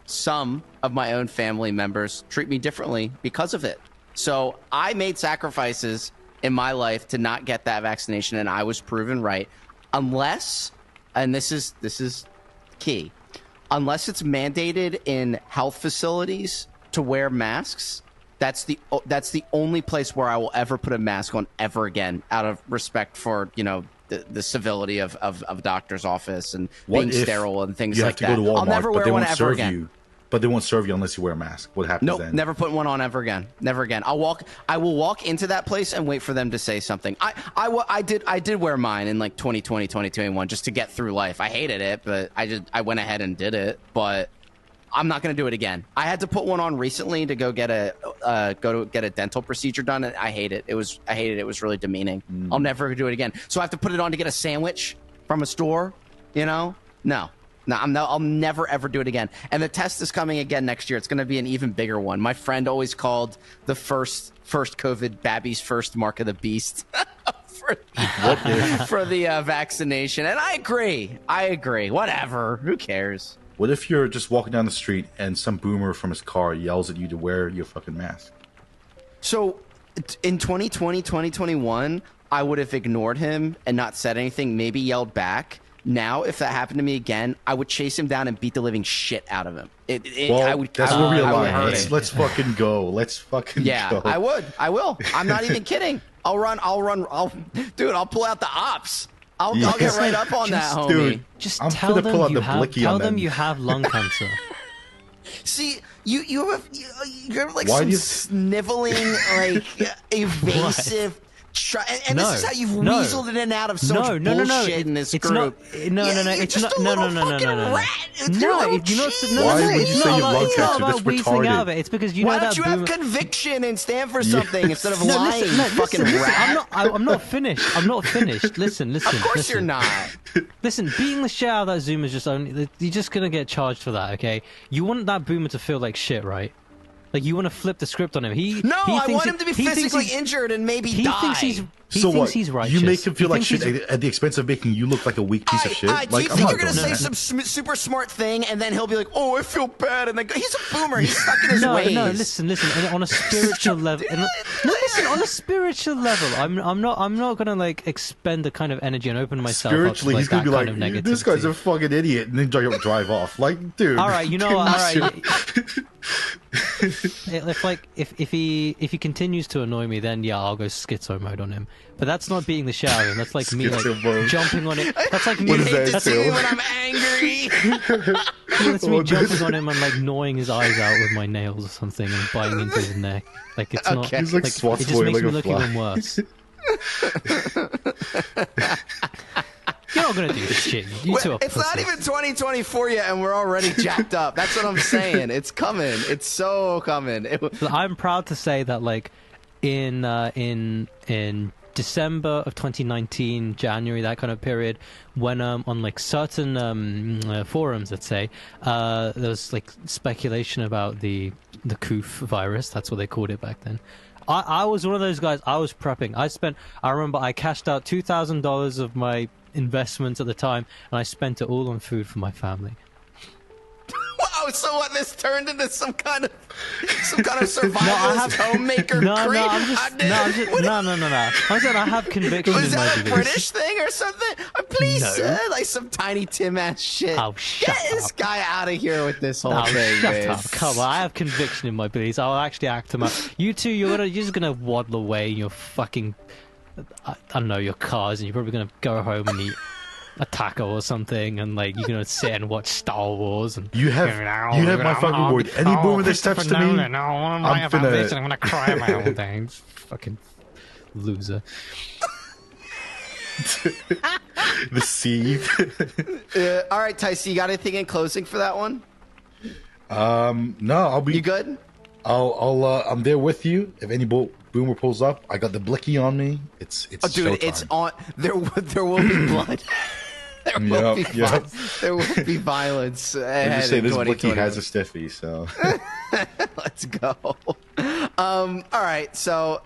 some of my own family members treat me differently because of it. So I made sacrifices in my life to not get that vaccination, and I was proven right. Unless, and this is key, unless it's mandated in health facilities to wear masks. That's the only place where I will ever put a mask on ever again, out of respect for the civility of doctor's office and being sterile and things like that. Walmart, I'll never wear one ever again. But they won't serve you unless you wear a mask. What happens then? Never put one on ever again. Never again. I will walk into that place and wait for them to say something. I did wear mine in like 2020, 2021 just to get through life. I hated it, but I went ahead and did it. But I'm not going to do it again. I had to put one on recently to go get a dental procedure done. And I hate it. I hated it. It was really demeaning. I'll never do it again. So I have to put it on to get a sandwich from a store. No. I'll never ever do it again. And the test is coming again next year. It's going to be an even bigger one. My friend always called the first COVID Babby's first mark of the beast for the vaccination. And I agree. Whatever. Who cares? What if you're just walking down the street and some boomer from his car yells at you to wear your fucking mask? So in 2020, 2021, I would have ignored him and not said anything, maybe yelled back. Now, if that happened to me again, I would chase him down and beat the living shit out of him. That's where we align. Let's fucking go. Let's fucking go. Yeah, I will. I'm not even kidding. I'll run. I'll pull out the ops. I'll get right up on that, homie. Dude, just tell them you have lung cancer. See, you have like some sniveling, like evasive. And this is how you've weaseled in and out of so much bullshit in this group. It's not about weaseling out of it. It's because you know that. Why don't you have conviction and stand for something instead of lying? Fucking rat. I'm not finished. Listen. Of course you're not. Listen, beating the shit out of that Zoomer is just only. You're just gonna get charged for that, okay? You want that boomer to feel like shit, right? Like, you want to flip the script on him. I want him to be physically injured and maybe die. He thinks he's righteous. You make him feel like shit at the expense of making you look like a weak piece of shit? Do you think you're going to say some super smart thing and then he'll be like, oh, I feel bad, and then he's a boomer. He's stuck in his ways. No, listen. And on a spiritual level, on a spiritual level, I'm not going to like expend the kind of energy and open myself spiritually. Up to, like, he's going to be like, this guy's a fucking idiot, and then drive off. Like, dude. All right, you know what? All right. If he continues to annoy me, then yeah, I'll go schizo mode on him. But that's not beating the shit out of him. That's like me jumping on it. That's like me. That's me when I'm angry. That's me jumping on him and like gnawing his eyes out with my nails or something and biting into his neck. Like, it's not. He's like, it just makes me look even worse. You're not gonna do this shit. It's not even 2024 yet, and we're already jacked up. That's what I'm saying. It's coming. It's so coming. I'm proud to say that, like, in December of 2019, January, that kind of period, when on like certain forums, let's say, there was like speculation about the COOF virus. That's what they called it back then. I was one of those guys. I was prepping. I remember I cashed out $2,000 of my investments at the time, and I spent it all on food for my family. Wow, so what? This turned into some kind of survivalist homemaker No, creed? I'm saying I have conviction Was in my that a beliefs. British thing or something? Please, No. sir, like some Tiny Tim ass shit. Oh, shut Get this up. guy out of here with this whole Oh, thing, shut man. up. Come on, I have conviction in my beliefs. I'll actually act them out. You two, you're just gonna waddle away in your fucking, I don't know, your cars, and you're probably gonna go home and eat a taco or something, and like you're gonna sit and watch Star Wars. And You have my fucking word. Any boomer that steps to me, I'm gonna cry my whole thing. Fucking loser. the seed. All right, Tyson, you got anything in closing for that one? No, I'll be. You good? I'm there with you. If any boomer pulls up, I got the blicky on me. It's Oh, dude, showtime. it's on. There will be blood. There will be violence. I just say this blicky has a stiffy, so let's go. All right, so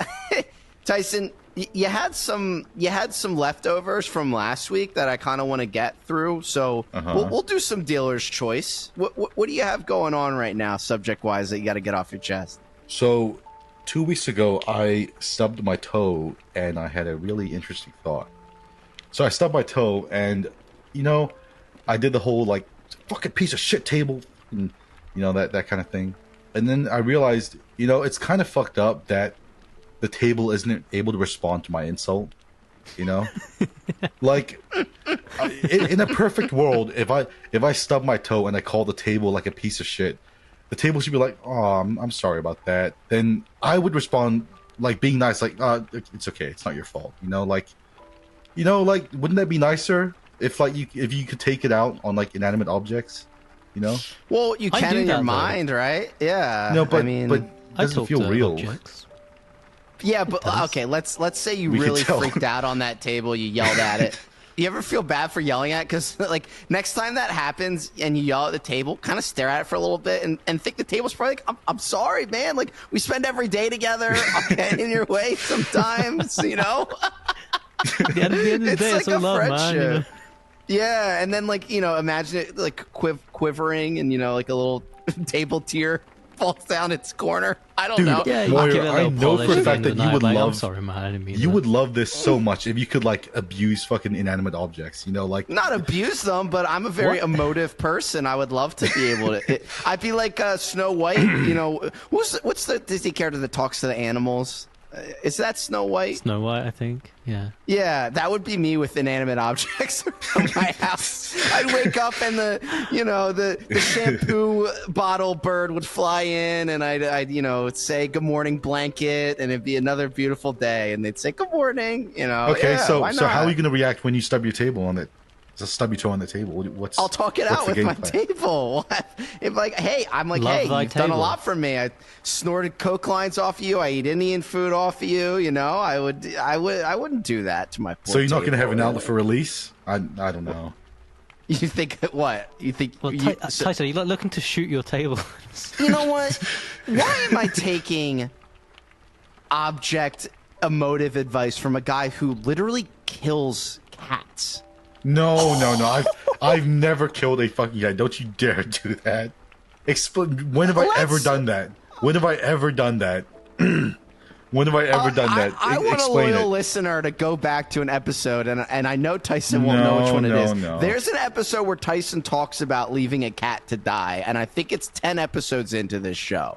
Tyson, you had some leftovers from last week that I kind of want to get through. So we'll do some dealer's choice. What do you have going on right now, subject wise, that you got to get off your chest? So 2 weeks ago, I stubbed my toe, and I had a really interesting thought. So I stubbed my toe, and I did the whole like fucking piece of shit table, and that kind of thing. And then I realized, it's kind of fucked up that the table isn't able to respond to my insult. Like in a perfect world, if I stub my toe and I call the table like a piece of shit, the table should be like, "Oh, I'm sorry about that." Then I would respond like being nice, like, "It's okay, it's not your fault." Like wouldn't that be nicer if you could take it out on like inanimate objects? Well, you can in your though. mind, right? Yeah. No, but I mean, but it doesn't feel real. Objects. yeah, but okay. Let's say you We can really tell. freaked out on that table. You yelled at it. You ever feel bad for yelling at it? Because like next time that happens and you yell at the table, kind of stare at it for a little bit and think the table's probably like, I'm sorry, man. Like we spend every day together. I'll get in your way sometimes, At the end of the day, it's like all a love, friendship. man. Yeah, and then like imagine it like quivering and like a little table tier falls down its corner. I don't Dude, know. Yeah, Moyer, give it a I little know polish for a at the fact end of that the you would night, like, I'm love- sorry, man. I didn't mean You that. would love this so much if you could like abuse fucking inanimate objects. Like Not abuse them, but I'm a very What? emotive person. I would love to be able to. I'd be like Snow White. What's the Disney character that talks to the animals? Is that Snow White? Snow White, I think. Yeah. Yeah, that would be me with inanimate objects around my house. I'd wake up and the shampoo bottle bird would fly in, and I'd say good morning blanket, and it'd be another beautiful day, and they'd say good morning. okay, yeah, so why how are not? you gonna react when you stub your table on it? Just stub your toe on the table. I'll talk it out what's the with my game plan? table. If like, hey, Love hey, thy you've done a table. lot for me. I snorted coke lines off of you. I eat Indian food off of you. I wouldn't do that to my. Poor So you're not gonna have an table. outlet for release? I don't know. You think what? You think? Well, Tyson, are you looking to shoot your table? You know what? Why am I taking object emotive advice from a guy who literally kills cats? No. I've never killed a fucking guy. Don't you dare do that. When have I ever done that? When have I ever done that? When have I ever done that? I want a Explain loyal it. listener to go back to an episode, and I know Tyson won't know which one it is. No. There's an episode where Tyson talks about leaving a cat to die, and I think it's 10 episodes into this show.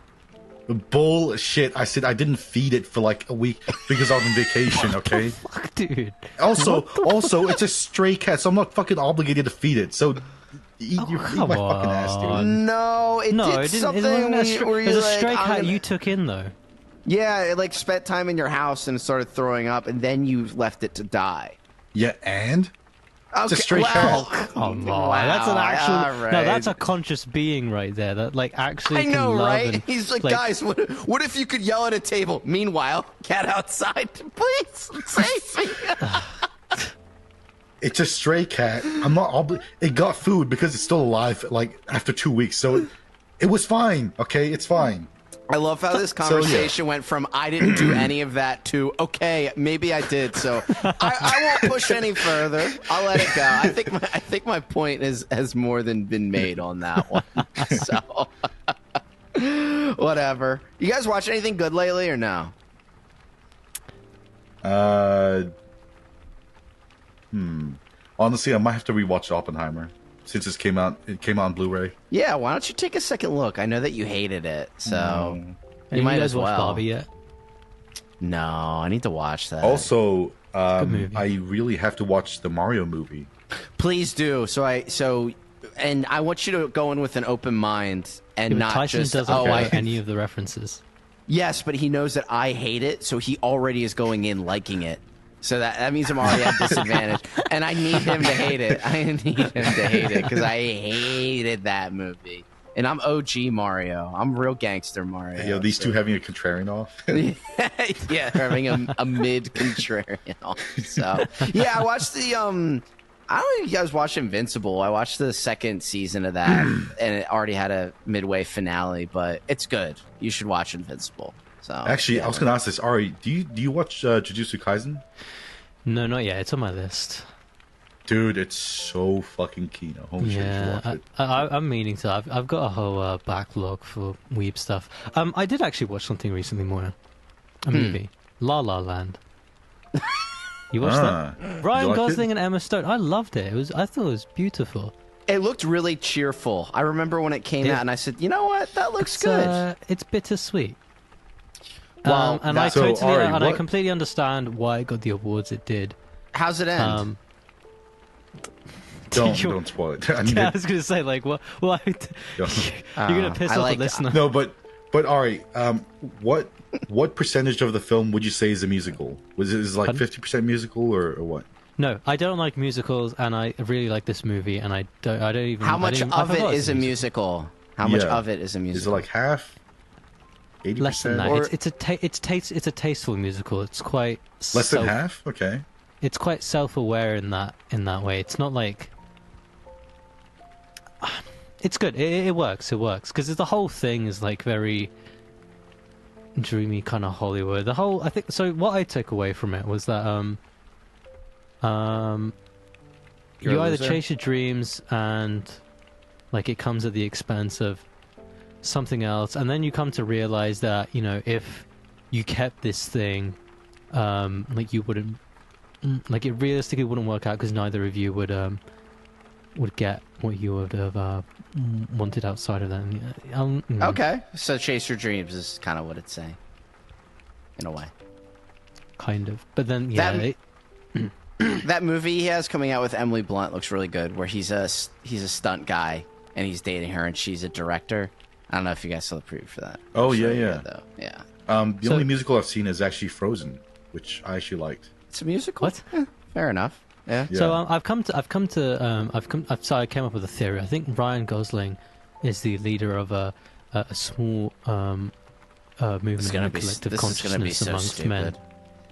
Bullshit. I said I didn't feed it for like a week because I was on vacation, okay? Fuck, dude. Also, it's a stray cat, so I'm not fucking obligated to feed it. So eat my come fucking ass, dude. on. No, it No, did it didn't. something It wasn't where a where it you're was a like, stray I'm cat gonna- you took in, though. Yeah, it like spent time in your house and started throwing up, and then you left it to die. Yeah, and Okay, a stray well, cat. Come wow, on, that's an actual. all right. No, that's a conscious being right there. That like actually. I know, can love right? and, He's like, guys, what if you could yell at a table? Meanwhile, cat outside, please save me. It's a stray cat. I'm not it got food because it's still alive like after 2 weeks. So it was fine. Okay, it's fine. I love how this conversation went from I didn't do any of that to okay, maybe I did. So I won't push any further. I'll let it go. I think my point has more than been made on that one. So whatever. You guys watch anything good lately or no? Honestly, I might have to rewatch Oppenheimer since it came out on Blu-ray. Yeah, why don't you take a second look? I know that you hated it, so you might as well. Watch Barbie yet? No, I need to watch that. Also, I really have to watch the Mario movie. Please do. And I want you to go in with an open mind and not Tyson just doesn't know any of the references. Yes, but he knows that I hate it, so he already is going in liking it. So that means I'm already at disadvantage. And I need him to hate it. I need him to hate it because I hated that movie. And I'm OG Mario. I'm real gangster Mario. Yo, these two having a contrarian off. Yeah, having a mid-contrarian off. So, yeah, I watched the... I don't know if you guys watched Invincible. I watched the second season of that, and it already had a midway finale, but it's good. You should watch Invincible. So, actually, I was going to ask this. Ari, do you watch Jujutsu Kaisen? No, not yet. It's on my list. Dude, it's so fucking keen. Holy shit, you should watch it. I'm meaning to. I've got a whole backlog for weeb stuff. I did actually watch something recently, Moyer. A movie. La La Land. You watched that? Ryan Gosling and Emma Stone. I loved it. I thought it was beautiful. It looked really cheerful. I remember when it came out, and I said, "You know what? That looks good." It's bittersweet. Well, and I completely understand why it got the awards it did. How's it end? Don't spoil it. I was going to say, like, what? You're going to piss off the listener. No, but Ari, what percentage of the film would you say is a musical? Is it like 50% musical or what? No, I don't like musicals, and I really like this movie, and I don't even. How much of it is a musical? How much of it is a musical? Is it like half? 80%? Less than that. It's a tasteful musical. It's quite less than half. Okay. It's quite self-aware in that way. It's not like. It's good. It works. It works because the whole thing is like very dreamy kind of Hollywood. I think so. What I took away from it was that you either chase your dreams and like it comes at the expense of something else, and then you come to realize that if you kept this thing, like you wouldn't, like it realistically wouldn't work out because neither of you would get what you would have wanted outside of that. Okay, so chase your dreams is kind of what it's saying, in a way. Kind of, but then that movie he has coming out with Emily Blunt looks really good. Where he's a stunt guy and he's dating her and she's a director. I don't know if you guys saw the preview for that. Oh, yeah. Good, though. Yeah. The only musical I've seen is actually Frozen, which I actually liked. It's a musical? What? Fair enough. Yeah. So I came up with a theory. I think Ryan Gosling is the leader of a small movement and collective consciousness amongst men.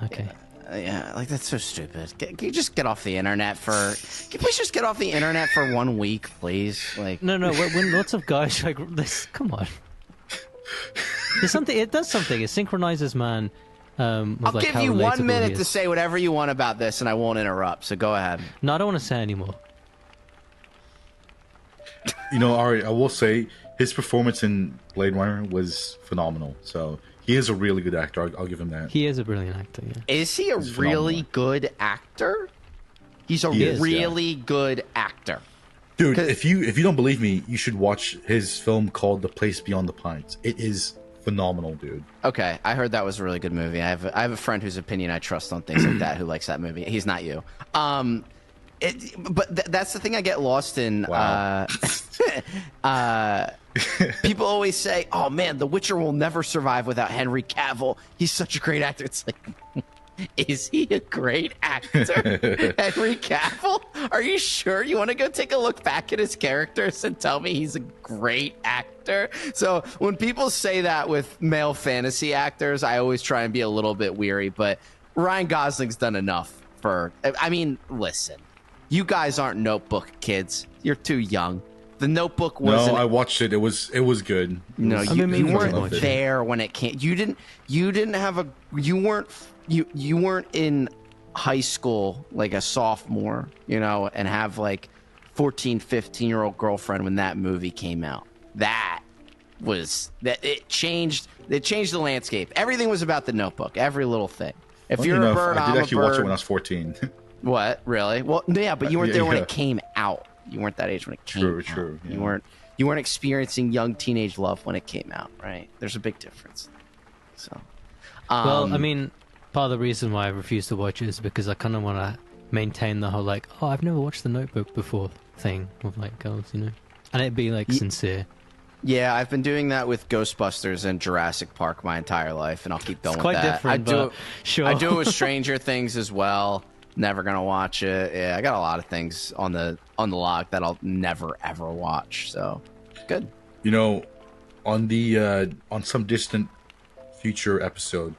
Okay. Yeah, like that's so stupid. Can you just get off the internet for? Can you please just get off the internet for 1 week, please? Like, no. When lots of guys like this, come on. There's something. It does something. It synchronizes man. I'll give you 1 minute to say whatever you want about this, and I won't interrupt. So go ahead. No, I don't want to say anymore. Ari, I will say his performance in Blade Runner was phenomenal. So. He is a really good actor. I'll give him that. He is a brilliant actor, yeah. Is he a really good actor? He's a really good actor. Dude, if you don't believe me, you should watch his film called The Place Beyond the Pines. It is phenomenal, dude. Okay, I heard that was a really good movie. I have a friend whose opinion I trust on things like that who likes that movie. He's not you. But that's the thing I get lost in. Wow. People always say, "Oh man, The Witcher will never survive without Henry Cavill. He's such a great actor." It's like, is he a great actor, Henry Cavill? Are you sure you want to go take a look back at his characters and tell me he's a great actor? So when people say that with male fantasy actors, I always try and be a little bit weary. But Ryan Gosling's done enough for. I mean, listen, you guys aren't Notebook kids. You're too young. The Notebook No, was. I watched it. It was good. No, I mean, you me weren't watch it. there when it came. You didn't have a. You weren't in high school like a sophomore, and have like 14, 15-year-old girlfriend when that movie came out. That it changed the landscape. Everything was about the Notebook. Every little thing. If Funny you're enough, a bird, I did I'm actually a bird. watch it when I was 14. What? Really? Well, yeah, but you weren't there when yeah. it came out. You weren't that age when it came out. True. Yeah. You weren't experiencing young teenage love when it came out, right? There's a big difference. So, Well, I mean, part of the reason why I refuse to watch it is because I kind of want to maintain the whole like, oh, I've never watched The Notebook before thing with like girls, and it be like sincere. yeah, I've been doing that with Ghostbusters and Jurassic Park my entire life, and I'll keep going It's quite with that. different, but sure. I do it with Stranger Things as well. Never gonna watch it. Yeah, I got a lot of things on the log that I'll never ever watch. So, good. On some distant future episode,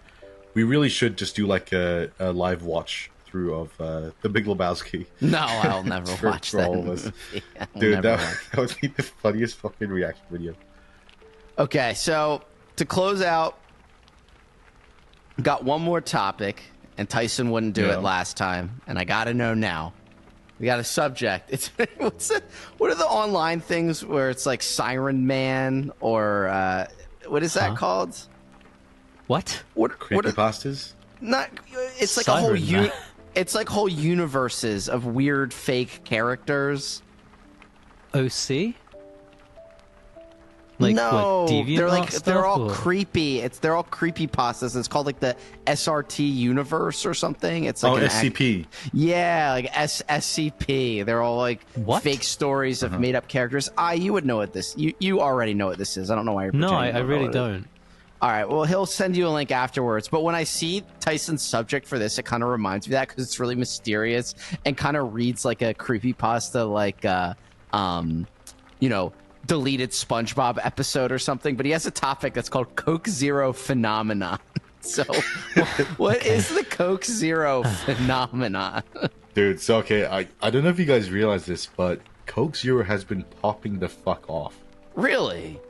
we really should just do like a live watch through of The Big Lebowski. No, I'll never watch for that all of us. movie. I'll Dude, never that watch. would be the funniest fucking reaction video. Okay, so to close out, got one more topic, and Tyson wouldn't do it last time, and I gotta know now. We got a subject. It's what are the online things where it's like Siren Man or what is that called? What? What are, Creepypastas? not? It's like Siren a whole Man. it's like whole universes of weird fake characters. OC? Like, no, what, DeviantArt they're stuff, all or- creepy. They're all creepy pastas. It's called like the SRT universe or something. It's like SCP. Yeah, like SCP. They're all like What? fake stories of made up characters. You would know what this. You already know what this is. I don't know why you're. No, pretending I you know really what it is. don't. All right. Well, he'll send you a link afterwards. But when I see Tyson's subject for this, it kind of reminds me of that because it's really mysterious and kind of reads like a creepypasta, like deleted SpongeBob episode or something. But he has a topic that's called Coke Zero phenomenon. So, what is the Coke Zero phenomenon? Dude, so okay, I don't know if you guys realize this, but Coke Zero has been popping the fuck off. Really?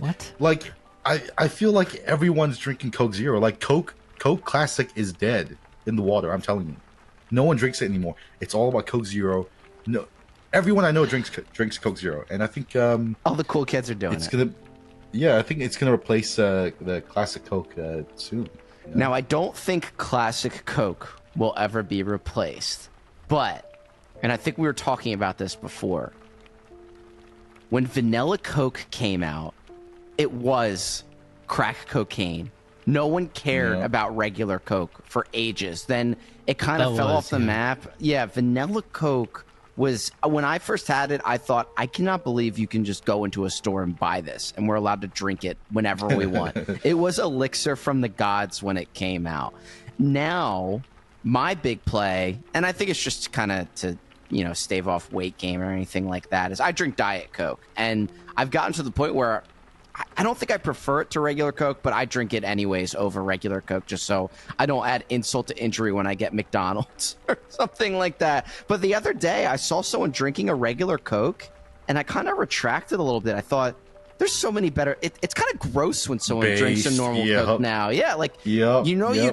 What? Like, I feel like everyone's drinking Coke Zero. Like, Coke Classic is dead in the water, I'm telling you. No one drinks it anymore. It's all about Coke Zero. No, everyone I know drinks Coke Zero, and I think All the cool kids are doing it's it. gonna. Yeah, I think it's gonna replace the Classic Coke soon. Now, I don't think Classic Coke will ever be replaced, but, and I think we were talking about this before, when Vanilla Coke came out, it was crack cocaine. No one cared about regular Coke for ages. Then it kind of That fell was, off the yeah. map. Yeah, Vanilla Coke was, when I first had it, I thought, I cannot believe you can just go into a store and buy this, and we're allowed to drink it whenever we want. It was elixir from the gods when it came out. Now, my big play, and I think it's just kind of to, stave off weight gain or anything like that, is I drink Diet Coke. And I've gotten to the point where I don't think I prefer it to regular Coke, but I drink it anyways over regular Coke just so I don't add insult to injury when I get McDonald's or something like that. But the other day, I saw someone drinking a regular Coke, and I kind of retracted a little bit. I thought, there's so many better... It's kind of gross when someone drinks a normal Coke now. Yeah, like, you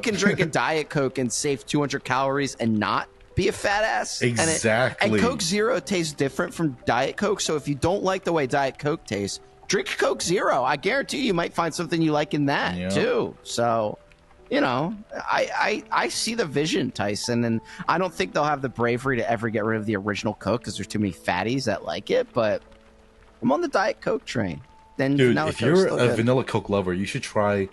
can drink a Diet Coke and save 200 calories and not be a fat ass. Exactly. And Coke Zero tastes different from Diet Coke, so if you don't like the way Diet Coke tastes, drink Coke Zero. I guarantee you might find something you like in that too. So, I see the vision, Tyson, and I don't think they'll have the bravery to ever get rid of the original Coke because there's too many fatties that like it. But I'm on the Diet Coke train. Then Dude, Vanilla if Coke's you're still a good. Vanilla Coke lover, you should try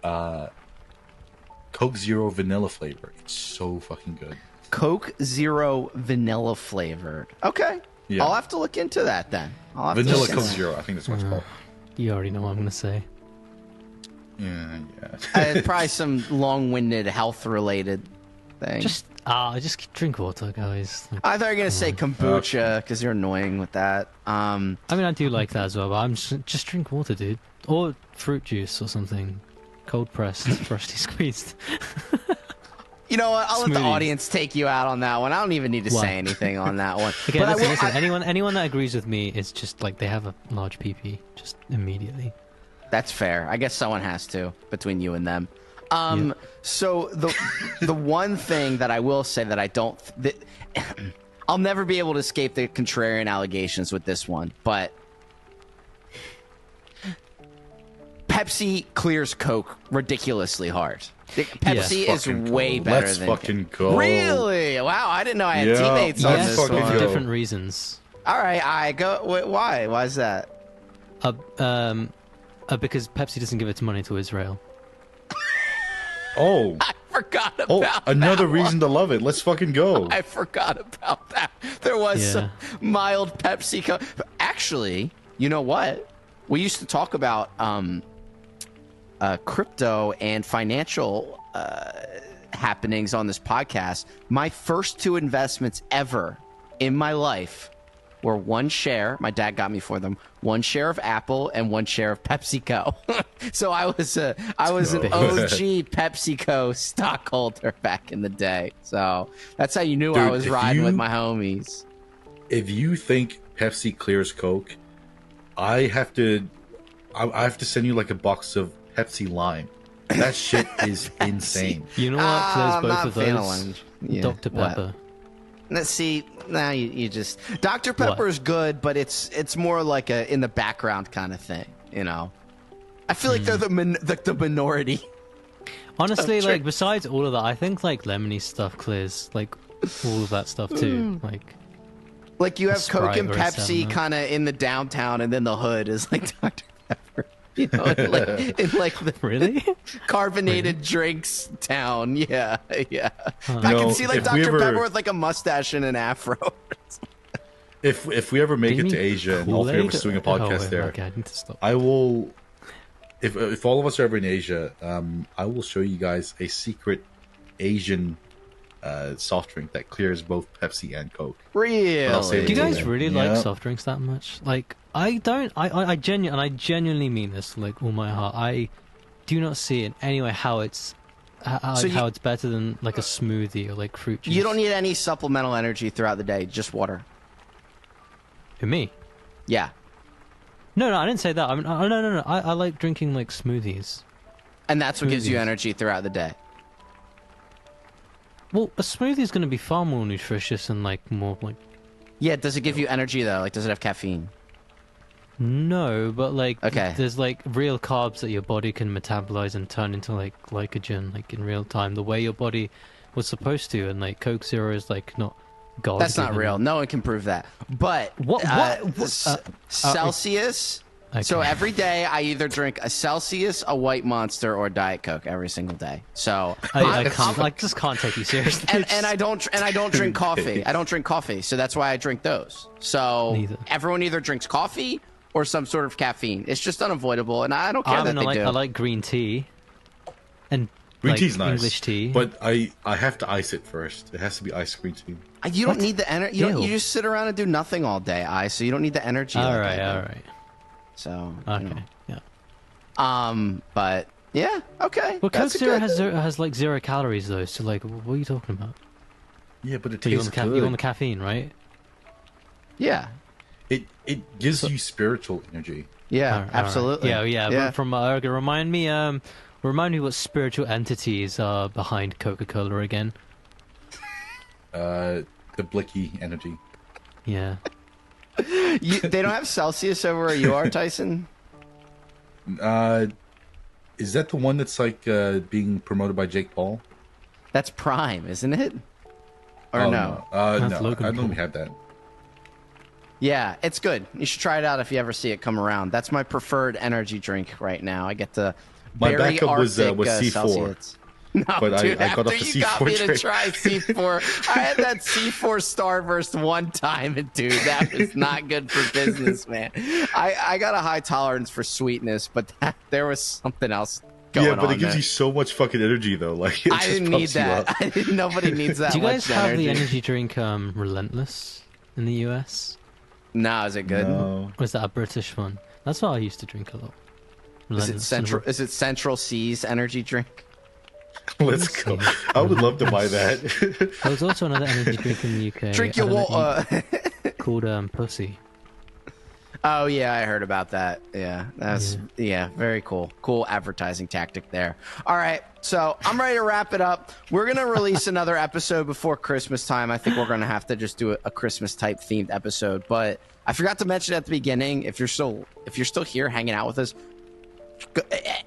Coke Zero vanilla flavor. It's so fucking good. Coke Zero vanilla flavored. Okay. Yeah. I'll have to look into that then. I'll have to Vanilla look Coke into that. Zero, I think that's what it's called. You already know what I'm going to say. Yeah. Probably some long-winded health-related thing. Just drink water, guys. Like, I thought you were gonna say kombucha because you're annoying with that. I mean, I do like that as well, but I'm just drink water, dude. Or fruit juice or something. Cold pressed, freshly squeezed. You know what? I'll let the Smoothies. audience take you out on that one. I don't even need to What? say anything on that one. Okay, But I listen, will- listen. Anyone that agrees with me is just like they have a large PP just immediately. That's fair. I guess someone has to between you and them. Yeah. So the one thing that I will say that I don't, I'll never be able to escape the contrarian allegations with this one, but Pepsi clears Coke ridiculously hard. Pepsi is fucking way go. better Let's than fucking go. Really? Wow, I didn't know I had Yeah, teammates on let's this fucking one. go. Different reasons. All right, I go. Wait, why? Why is that? Because Pepsi doesn't give its money to Israel. Oh, I forgot about another that reason to love it. Let's fucking go. I forgot about that. There was Yeah. some mild Pepsi. Actually, you know what? We used to talk about crypto and financial happenings on this podcast. My first two investments ever in my life were one share. My dad got me for them. One share of Apple and one share of PepsiCo. So I was an OG PepsiCo stockholder back in the day. So that's how you knew I Dude, was if riding with you- my homies. If you think Pepsi clears Coke, I have to send you like a box of Pepsi Lime. That shit is insane. You know what I'm clears not both a fan of of those? lime. Yeah, Dr. what? Pepper. Let's see. Now you just Dr. Pepper is good, but it's more like a in the background kind of thing. You know, I feel like they're the minority. Honestly, Sure. like besides all of that, I think like lemony stuff clears like all of that stuff too. Like you have Coke Sprite and or a Pepsi 7-Up. kind of in the downtown, and then the hood is like Dr. Pepper. You know, in like the Really? carbonated drinks town. Yeah, yeah. I You can know, see like if we Dr. ever- Pepper with like a mustache and an afro. If we ever make Do you it to mean Asia and all three of us doing a podcast wait, there, Okay, I need to stop. I will. If all of us are ever in Asia, I will show you guys a secret Asian soft drink that clears both Pepsi and Coke. Really? I'll say Do you guys Yeah. really like Yeah. soft drinks that much? Like, I don't. I genuinely mean this, like, all my heart. I do not see in any way how it's So how you- it's better than like a smoothie or like fruit juice. You don't need any supplemental energy throughout the day, just water. For me? Yeah. No, I didn't say that. I mean, no. I like drinking like smoothies. And that's what gives you Smoothies. energy throughout the day. Well, a smoothie is going to be far more nutritious and like more like. Yeah, does it give you energy though? Like, does it have caffeine? No, but like Okay. there's like real carbs that your body can metabolize and turn into like glycogen like in real time, the way your body was supposed to, and like Coke Zero is like not God. That's not real. No one can prove that. But What- Celsius. So Okay. every day I either drink a Celsius, a White Monster, or Diet Coke every single day. So I can't. I just can't take you seriously. and I don't drink coffee. I don't drink coffee, so that's why I drink those. So Neither. everyone either drinks coffee or some sort of caffeine. It's just unavoidable, and I don't care that they do. I like green tea. And Green like, tea's nice, English tea. but I have to ice it first. It has to be iced green tea. You don't need the energy. You Ew. just sit around and do nothing all day, so you don't need the energy. all like right, I do. all right. So Okay, you know. yeah. But yeah, okay. Well, Coke That's a Zero good- has like 0 calories though. So like, what are you talking about? Yeah, but it So you want tastes the good. you want the caffeine, right? Yeah, It gives you spiritual energy. yeah, All right. absolutely. Yeah. But from remind me what spiritual entities are behind Coca-Cola again. The blicky energy. Yeah. They don't have Celsius over where you are, Tyson. Is that the one that's like being promoted by Jake Paul? That's Prime, isn't it? Or Oh, no? That's no, Logan I don't Paul. have that. Yeah, it's good. You should try it out if you ever see it come around. That's my preferred energy drink right now. I get the My berry backup was Arctic, C4. Celsius. No, But dude, I got after off the you got C4 me to train. try C4, I had that C4 Starburst one time, and dude, that was not good for business, man. I got a high tolerance for sweetness, but there was something else going on Yeah, but it gives there. you so much fucking energy though. Like it I just didn't need pumps you that. up. Nobody needs that Do you guys much have energy. the energy drink Relentless in the US? No, is it good? No. Or is that a British one? That's what I used to drink a lot. Is it Relentless. Central? Is it Central Seas energy drink? Let's go. I would love to buy that. There was also another energy drink in the UK. Drink your water. Called Pussy. Oh yeah, I heard about that. Yeah, that's very cool. Cool advertising tactic there. All right, so I'm ready to wrap it up. We're gonna release another episode before Christmas time. I think we're gonna have to just do a Christmas type themed episode. But I forgot to mention at the beginning, if you're still here hanging out with us,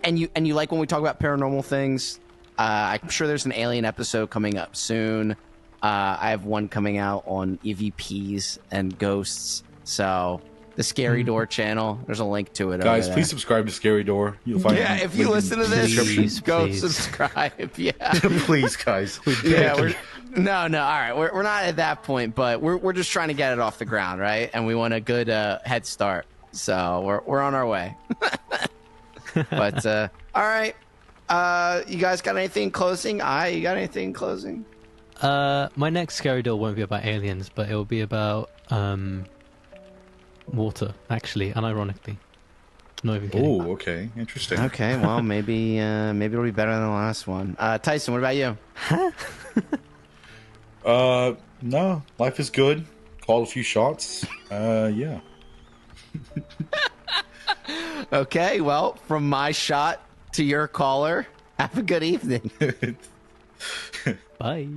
and you like when we talk about paranormal things, I'm sure there's an alien episode coming up soon. I have one coming out on EVPs and ghosts. So. The Scary Door channel. There's a link to it. Guys, please subscribe to Scary Door. You'll find if you listen to this, go subscribe. Yeah, please, guys. Yeah, no. All right, we're not at that point, but we're just trying to get it off the ground, right? And we want a good head start, so we're on our way. But all right, you guys got anything in closing? You got anything in closing? My next Scary Door won't be about aliens, but it will be about water, actually, unironically. Not even kidding. Oh, okay, interesting. Okay, well, maybe it'll be better than the last one. Tyson, what about you? No, life is good. Called a few shots. Yeah. Okay, well, from my shot to your caller, have a good evening. Bye.